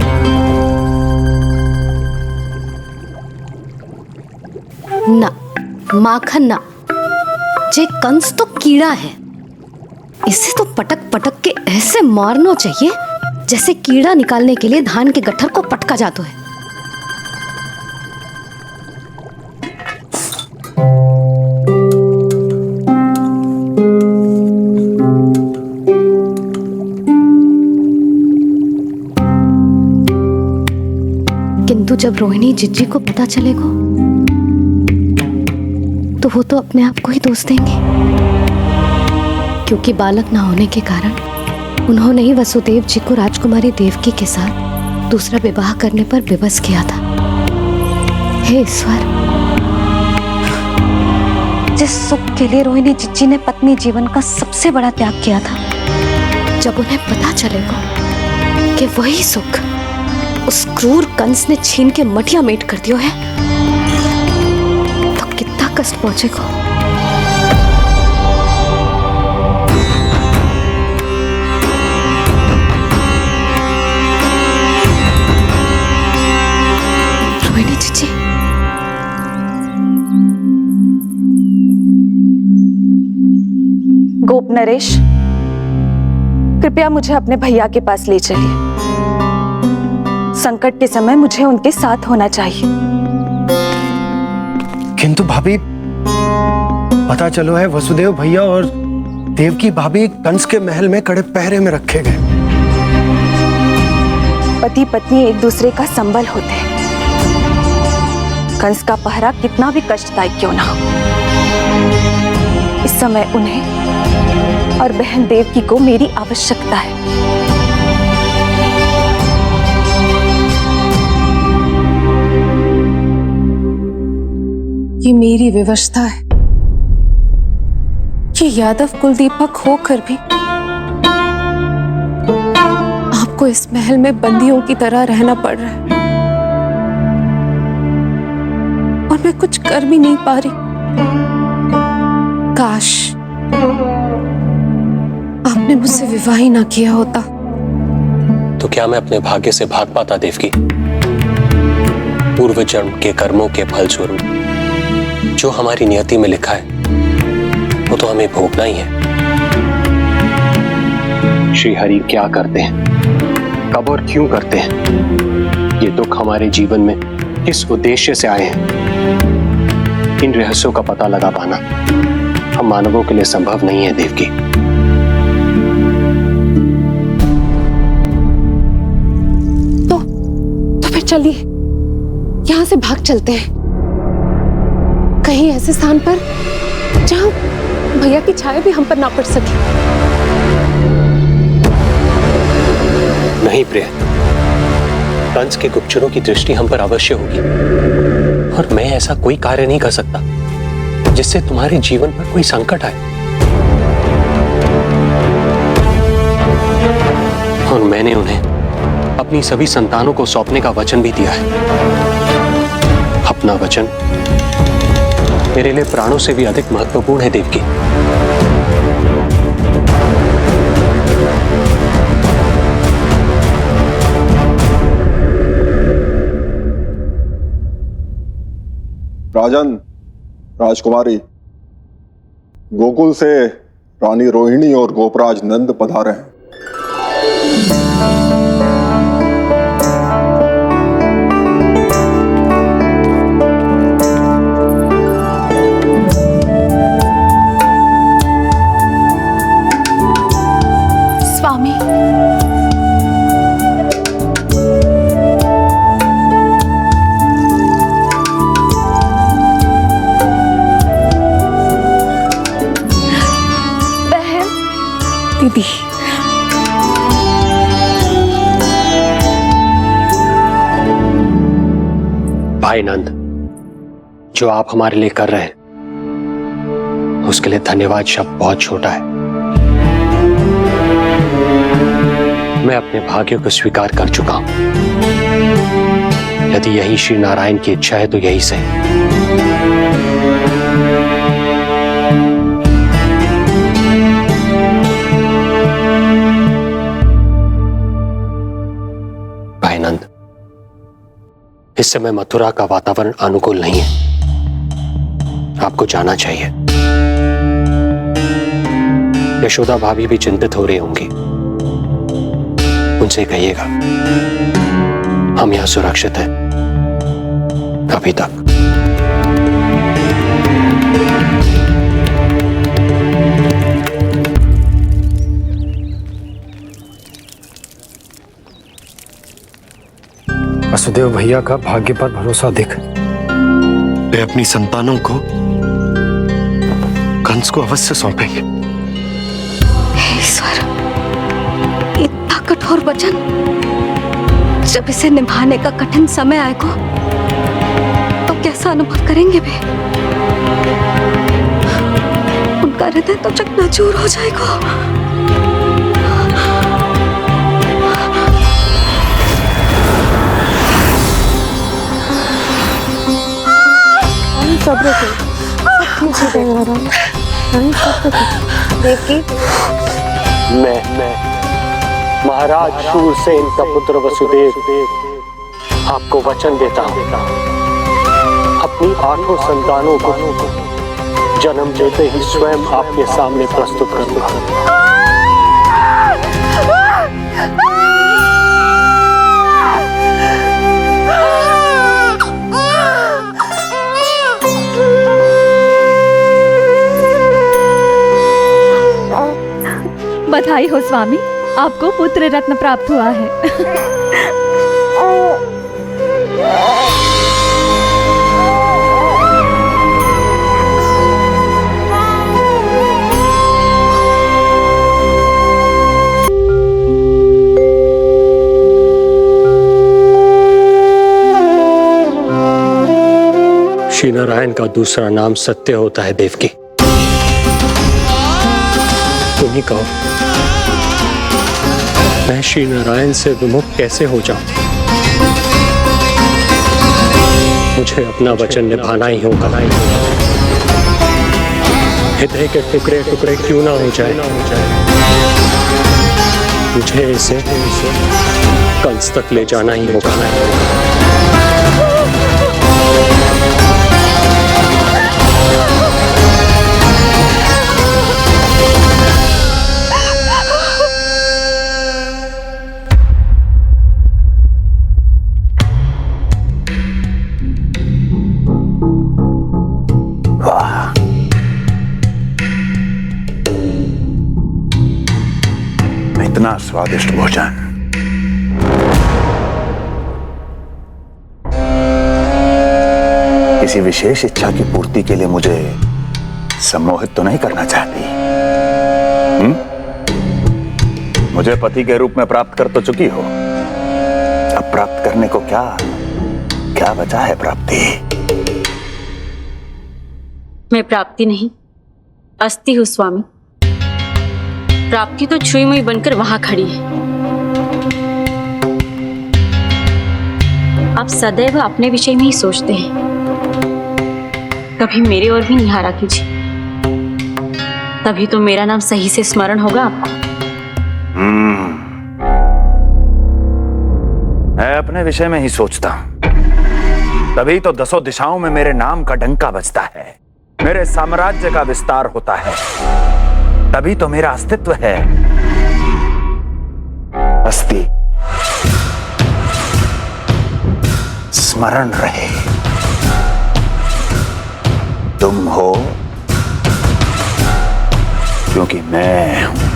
ना, माखन ना, जे कंस तो कीड़ा है, इसे तो पटक पटक के ऐसे मारना चाहिए जैसे कीड़ा निकालने के लिए धान के गट्ठर को पटका जाता है। किंतु जब रोहिणी जिज्जी को पता चलेगा तो वो तो अपने आप को ही दोष देंगे, क्योंकि बालक ना होने के कारण उन्होंने ही वसुदेव जी को राजकुमारी देवकी के साथ दूसरा विवाह करने पर विवश किया था। हे ईश्वर, जिस सुख के लिए रोहिणी जिज्जी ने पत्नी जीवन का सबसे बड़ा त्याग किया था, जब उन्हें पता चलेगा कि वही सुख उस क्रूर कंस ने छीन के मटिया मेट कर दिया है तो कितना कष्ट पहुंचेगा। रोहिणी जीजी, गोप नरेश, कृपया मुझे अपने भैया के पास ले चलिए। संकट के समय मुझे उनके साथ होना चाहिए। किंतु भाभी, पता चलो है वसुदेव भैया और देवकी भाभी कंस के महल में कड़े पहरे में रखे गए। पति पत्नी एक दूसरे का संबल होते हैं। कंस का पहरा कितना भी कष्टदायक क्यों ना हो, इस समय उन्हें और बहन देवकी को मेरी आवश्यकता है। ये मेरी विवशता है कि यादव कुलदीपक होकर भी आपको इस महल में बंदियों की तरह रहना पड़ रहा है और मैं कुछ कर भी नहीं पा रही। काश आपने मुझसे विवाह ही ना किया होता। तो क्या मैं अपने भाग्य से भाग पाता देवकी? पूर्व जन्म के कर्मों के फलस्वरूप जो हमारी नियति में लिखा है वो तो हमें भोगना ही है। श्री हरि क्या करते हैं, कब और क्यों करते हैं, ये दुख हमारे जीवन में किस उद्देश्य से आए हैं, इन रहस्यों का पता लगा पाना हम मानवों के लिए संभव नहीं है देवकी। तो फिर चलिए यहां से भाग चलते हैं, कहीं ऐसे स्थान पर भैया की छाया भी हम पर ना पड़ सके। नहीं प्रिय, कंस के गुप्तचरों की दृष्टि हम पर अवश्य होगी, और मैं ऐसा कोई कार्य नहीं कर सकता जिससे तुम्हारे जीवन पर कोई संकट आए। और मैंने उन्हें अपनी सभी संतानों को सौंपने का वचन भी दिया है। अपना वचन मेरे लिए प्राणों से भी अधिक महत्वपूर्ण है देवकी। राजन, राजकुमारी, गोकुल से रानी रोहिणी और गोपराज नंद पधारे हैं। स्वामी, बहन, दीदी, भाई नंद, जो आप हमारे लिए कर रहे हैं उसके लिए धन्यवाद शब्द बहुत छोटा है। मैं अपने भाग्य को स्वीकार कर चुका हूं। यदि यही श्री नारायण की इच्छा है तो यही सही। भाई नंद, इस समय मथुरा का वातावरण अनुकूल नहीं है, आपको जाना चाहिए। यशोदा भाभी भी चिंतित हो रही होंगी, उनसे कहिएगा हम यहां सुरक्षित हैं अभी तक। वसुदेव भैया का भाग्य पर भरोसा देख वे अपनी संतानों को कंस को अवश्य सौंपेंगे। ईश्वर, इतना कठोर वचन, जब इसे निभाने का कठिन समय आएगा तो कैसा अनुभव करेंगे वे? उनका हृदय तो चकनाचूर हो जाएगा। सब्र करो, देवकी, मैं महाराज शूरसेन का पुत्र वसुदेव आपको वचन देता हूं, अपनी 8 संतानों को जन्म देते ही स्वयं आपके सामने प्रस्तुत करूंगा। बधाई हो स्वामी, आपको पुत्र रत्न प्राप्त हुआ है। श्री नारायण का दूसरा नाम सत्य होता है देवकी। तुम ही कहो, मैं श्री नारायण से विमुख कैसे हो जाऊं? मुझे अपना वचन निभाना ही होगा। हृदय के टुकड़े टुकड़े क्यों ना हो जाए, मुझे इसे कंस तक ले जाना ही होगा। इतना स्वादिष्ट भोजन किसी विशेष इच्छा की पूर्ति के लिए मुझे सम्मोहित तो नहीं करना चाहती? मुझे पति के रूप में प्राप्त कर तो चुकी हो, अब प्राप्त करने को क्या क्या बचा है प्राप्ति? मैं प्राप्ति नहीं, अस्थि हूँ स्वामी। प्राप्ति तो छुई मुई बनकर वहां खड़ी है। आप सदैव अपने विषय में ही सोचते हैं, कभी मेरे ओर भी निहारा कीजिए, तभी तो मेरा नाम सही से स्मरण होगा आपको। मैं अपने विषय में ही सोचता हूं, तभी तो दसों दिशाओं में मेरे नाम का डंका बजता है, मेरे साम्राज्य का विस्तार होता है, तभी तो मेरा अस्तित्व है। अस्थि स्मरण रहे, तुम हो क्योंकि मैं हूं।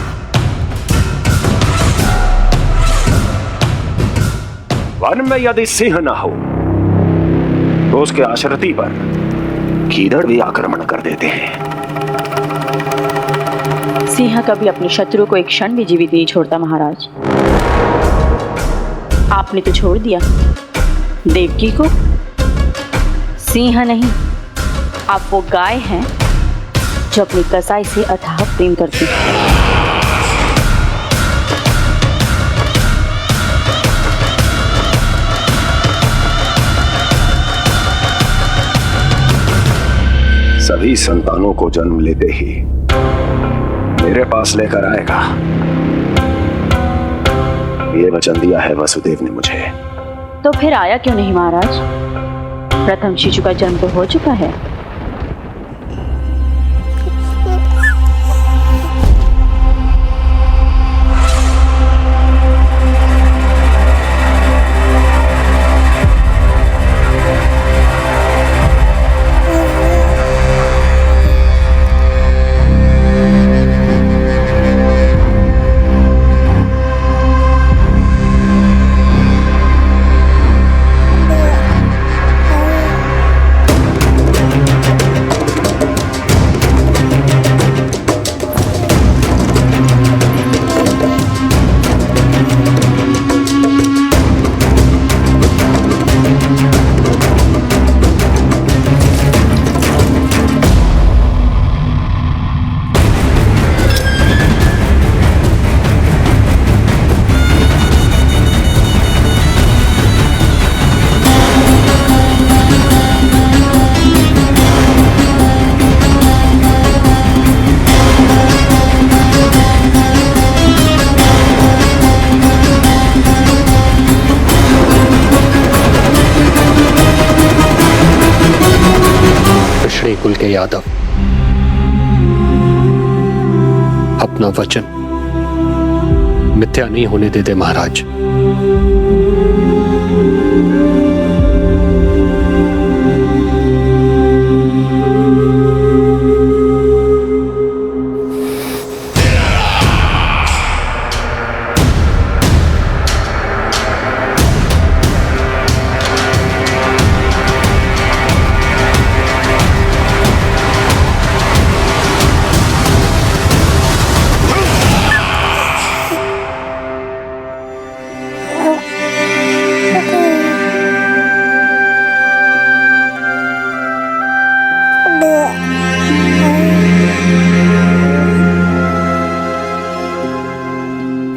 वन में यदि सिंह न हो तो उसके आश्रिति पर गीदड़ भी आक्रमण कर देते हैं। सिंह कभी अपने शत्रु को एक क्षण भी जीवित नहीं छोड़ता महाराज। आपने तो छोड़ दिया देवकी को। सिंह नहीं, आप वो गाय हैं जो अपनी कसाई से अथाह प्रेम करती है। सभी संतानों को जन्म लेते ही मेरे पास लेकर आएगा, ये वचन दिया है वसुदेव ने मुझे। तो फिर आया क्यों नहीं महाराज? प्रथम शिशु का जन्म तो हो चुका है। कुल के यादव अपना वचन मिथ्या नहीं होने देते महाराज।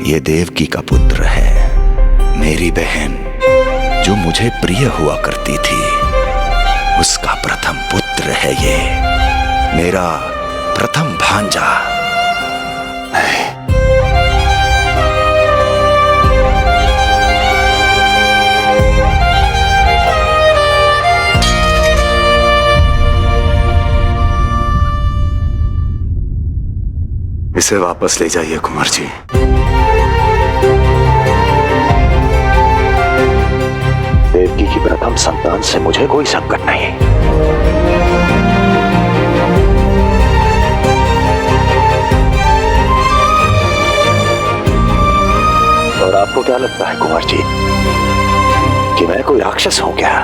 ये देवकी का पुत्र है, मेरी बहन जो मुझे प्रिय हुआ करती थी, उसका प्रथम पुत्र है ये, मेरा प्रथम भांजा। इसे वापस ले जाइए कुंवर जी। देवकी की प्रथम संतान से मुझे कोई संकट नहीं। और आपको क्या लगता है कुंवर जी कि मैं कोई राक्षस हूं क्या?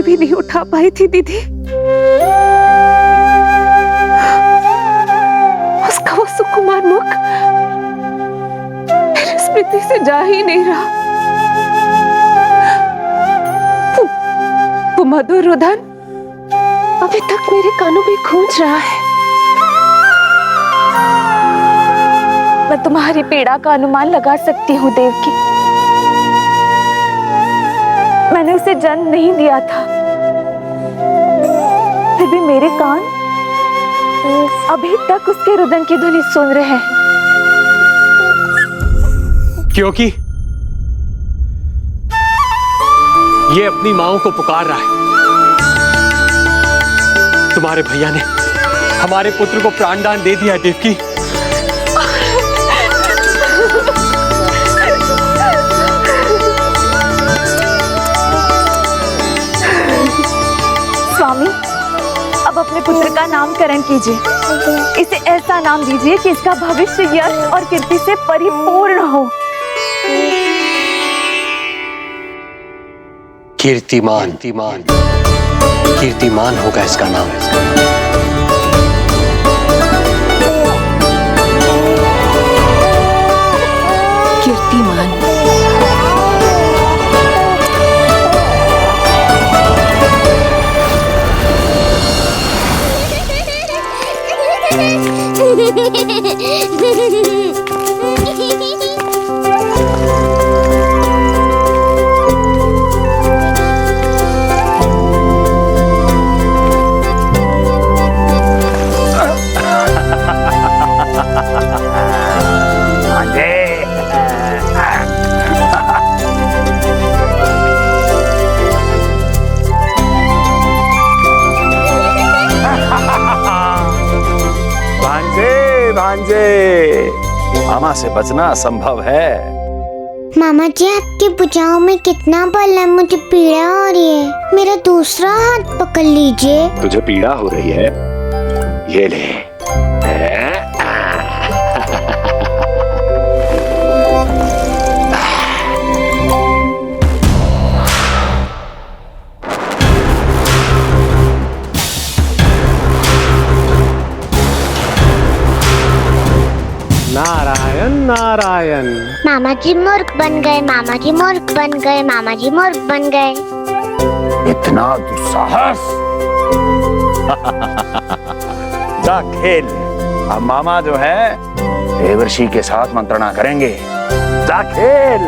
भी नहीं उठा पाई थी दीदी। उसका वो सुकुमार मुख मेरी स्मृति से जा ही नहीं रहा। वो मधुर रुदन अभी तक मेरे कानों में गूंज रहा है। मैं तुम्हारी पीड़ा का अनुमान लगा सकती हूँ देवकी। मैंने उसे जन्म नहीं दिया था, फिर भी मेरे कान अभी तक उसके रुदन की ध्वनि सुन रहे हैं। क्योंकि ये अपनी माओ को पुकार रहा है। तुम्हारे भैया ने हमारे पुत्र को प्राणदान दे दिया देवकी। स्वामी, अब अपने पुत्र का नामकरण कीजिए। इसे ऐसा नाम दीजिए कि इसका भविष्य यश और कीर्ति से परिपूर्ण हो। कीर्तिमान कीर्तिमान कीर्तिमान होगा इसका नाम। कीर्तिमान। भांजे, मामा से बचना असंभव है। मामा जी, आपकी भुजाओं में कितना बल है, मुझे पीड़ा हो रही है। मेरा दूसरा हाथ पकड़ लीजिए। तुझे पीड़ा हो रही है? ये ले। नारायण नारायण। मामा जी मूर्ख बन गए, मामा जी मूर्ख बन गए, मामा जी मूर्ख बन गए। इतना दुस्साहस। जा खेल। अब मामा जो है देवर्षि के साथ मंत्रणा करेंगे। जा खेल।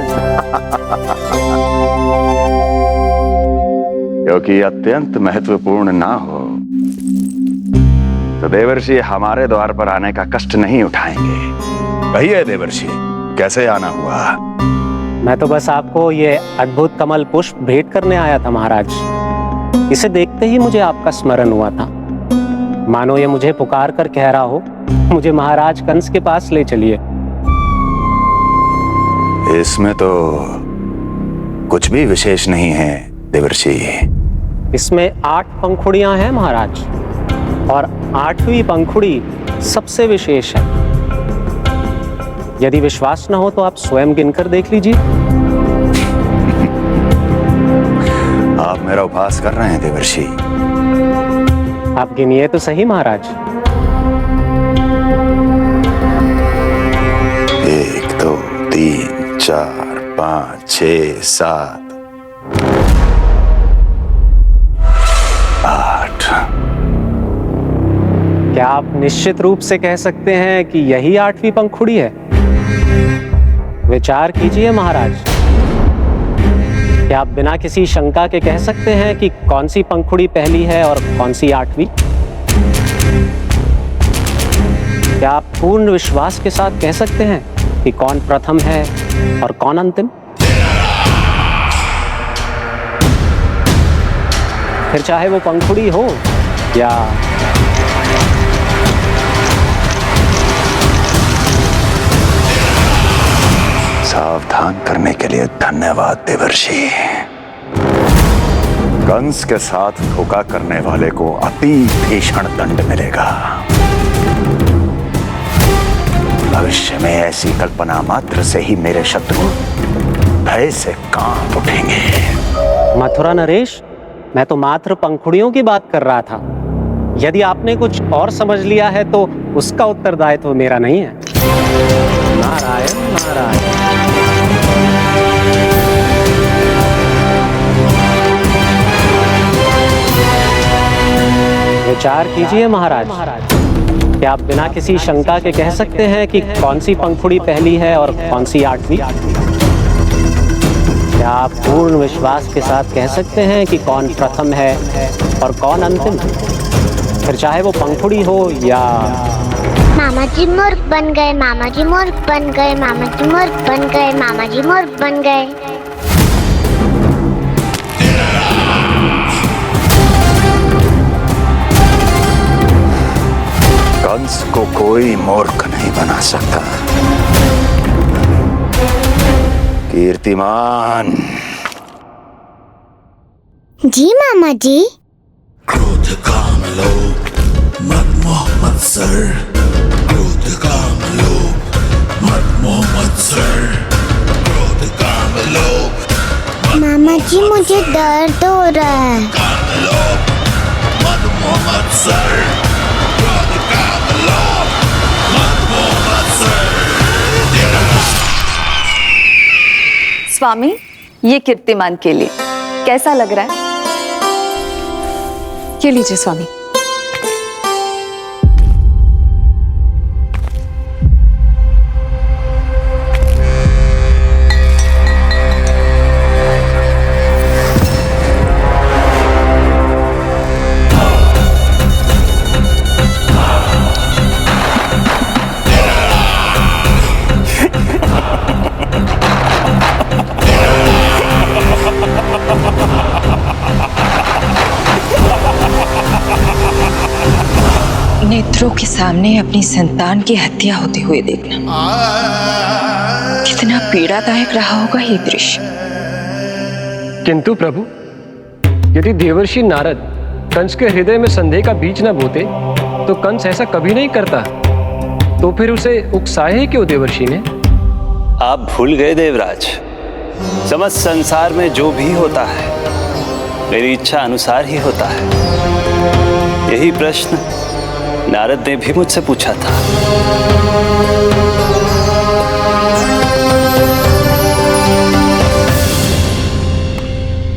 क्योंकि अत्यंत महत्वपूर्ण ना हो तो देवर्षि हमारे द्वार पर आने का कष्ट नहीं उठाएंगे। कहिए देवर्षि, कैसे आना हुआ? मैं तो बस आपको ये अद्भुत कमल पुष्प भेंट करने आया था महाराज। इसे देखते ही मुझे आपका स्मरण हुआ था। मानो ये मुझे पुकार कर कह रहा हो, मुझे महाराज कंस के पास ले चलिए। इसमें तो कुछ भी विशेष नहीं है देवर्षि। इसमें 8 पंखुड़ियां हैं महाराज, और 8वीं पंखुड़ी सबसे विशेष है। यदि विश्वास न हो तो आप स्वयं गिनकर देख लीजिए। आप मेरा उपहास कर रहे हैं देवर्षि। आप गिनिए तो सही महाराज। 1 2 3 4 5 6 7 8। क्या आप निश्चित रूप से कह सकते हैं कि यही 8वीं पंखुड़ी है? विचार कीजिए महाराज। क्या आप बिना किसी शंका के कह सकते हैं कि कौन सी पंखुड़ी पहली है और कौन सी 8वीं? क्या आप पूर्ण विश्वास के साथ कह सकते हैं कि कौन प्रथम है और कौन अंतिम? फिर चाहे वो पंखुड़ी हो या सावधान करने के लिए धन्यवाद देवर्षि। कंस के साथ धोखा करने वाले को अति भीषण दंड मिलेगा। भविष्य में ऐसी कल्पना मात्र से ही मेरे शत्रु भय से कांप उठेंगे। मथुरा नरेश, मैं तो मात्र पंखुड़ियों की बात कर रहा था। यदि आपने कुछ और समझ लिया है तो उसका उत्तरदायित्व मेरा नहीं है। नारायण नारायण। विचार कीजिए महाराज, क्या आप बिना किसी शंका के कह सकते हैं कि कौन सी पंखुड़ी पहली है और कौन सी आठवीं? क्या आप पूर्ण विश्वास के साथ कह सकते हैं कि कौन प्रथम है और कौन अंतिम? फिर चाहे वो पंखुड़ी हो या... मामा जी मूर्ख बन गए, मामा जी मूर्ख बन गए, मामा जी मूर्ख बन गए, मामा जी मूर्ख बन गए। कंस को कोई मूर्ख नहीं बना सकता। कीर्तिमान। जी मामा जी। क्रोध काम लोभ मद मोह मत्सर, क्रोध काम लोभ मद मोह मत्सर, क्रोध काम लोभ। मामा जी मुझे दर्द हो रहा है। काम लोभ मद मोह मत्सर, क्रोध काम लोभ मद मोह मत्सर। स्वामी, ये कीर्तिमान के लिए कैसा लग रहा है? ये लीजिए स्वामी। नेत्रों के सामने अपनी संतान की हत्या होते हुए देखना कितना पीड़ादायक रहा होगा ये दृश्य। किंतु प्रभु, यदि देवर्षि नारद कंस के हृदय में संदेह का बीज न बोते तो कंस ऐसा कभी नहीं करता। तो फिर उसे उकसाए क्यों देवर्षि ने? आप भूल गए देवराज, समस्त संसार में जो भी होता है मेरी इच्छा अनुसार ही होता है। यही प्रश्न नारद ने भी मुझसे पूछा था।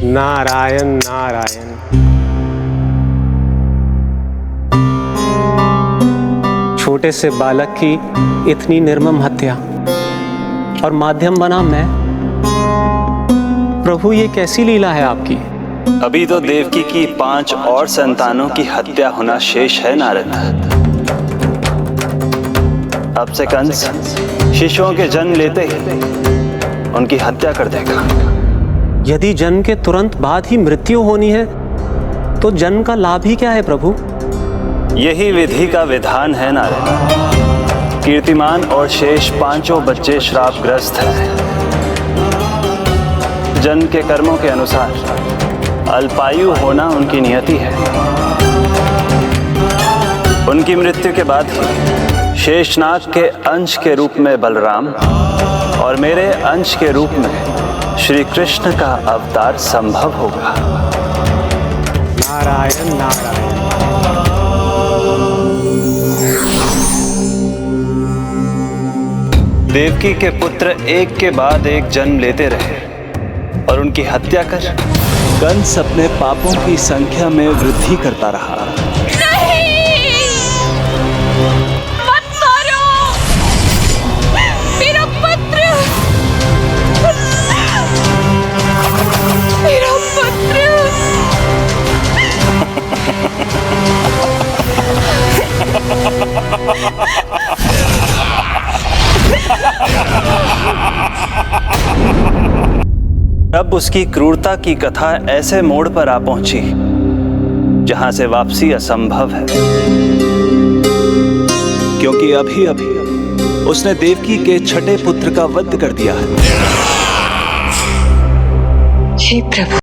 नारायण नारायण। छोटे से बालक की इतनी निर्मम हत्या और माध्यम बना मैं। प्रभु, ये कैसी लीला है आपकी? अभी तो देवकी की 5 और संतानों की हत्या होना शेष है नारद। अब से कंस शिशुओं के जन्म लेते ही उनकी हत्या कर देगा। यदि जन्म के तुरंत बाद ही मृत्यु होनी है तो जन्म का लाभ ही क्या है प्रभु? यही विधि का विधान है नारद। कीर्तिमान और शेष 5 बच्चे श्रापग्रस्त हैं। जन्म के कर्मों के अनुसार अल्पायु होना उनकी नियति है। उनकी मृत्यु के बाद ही शेषनाग के अंश के रूप में बलराम और मेरे अंश के रूप में श्री कृष्ण का अवतार संभव होगा। नारायण नारायण। देवकी के पुत्र एक के बाद एक जन्म लेते रहे और उनकी हत्या कर कंस अपने पापों की संख्या में वृद्धि करता रहा। मत मारो मेरा पुत्र, मेरा पुत्र। अब उसकी क्रूरता की कथा ऐसे मोड़ पर आ पहुंची जहां से वापसी असंभव है, क्योंकि अभी अभी उसने देवकी के छठे पुत्र का वध कर दिया है। हे प्रभु,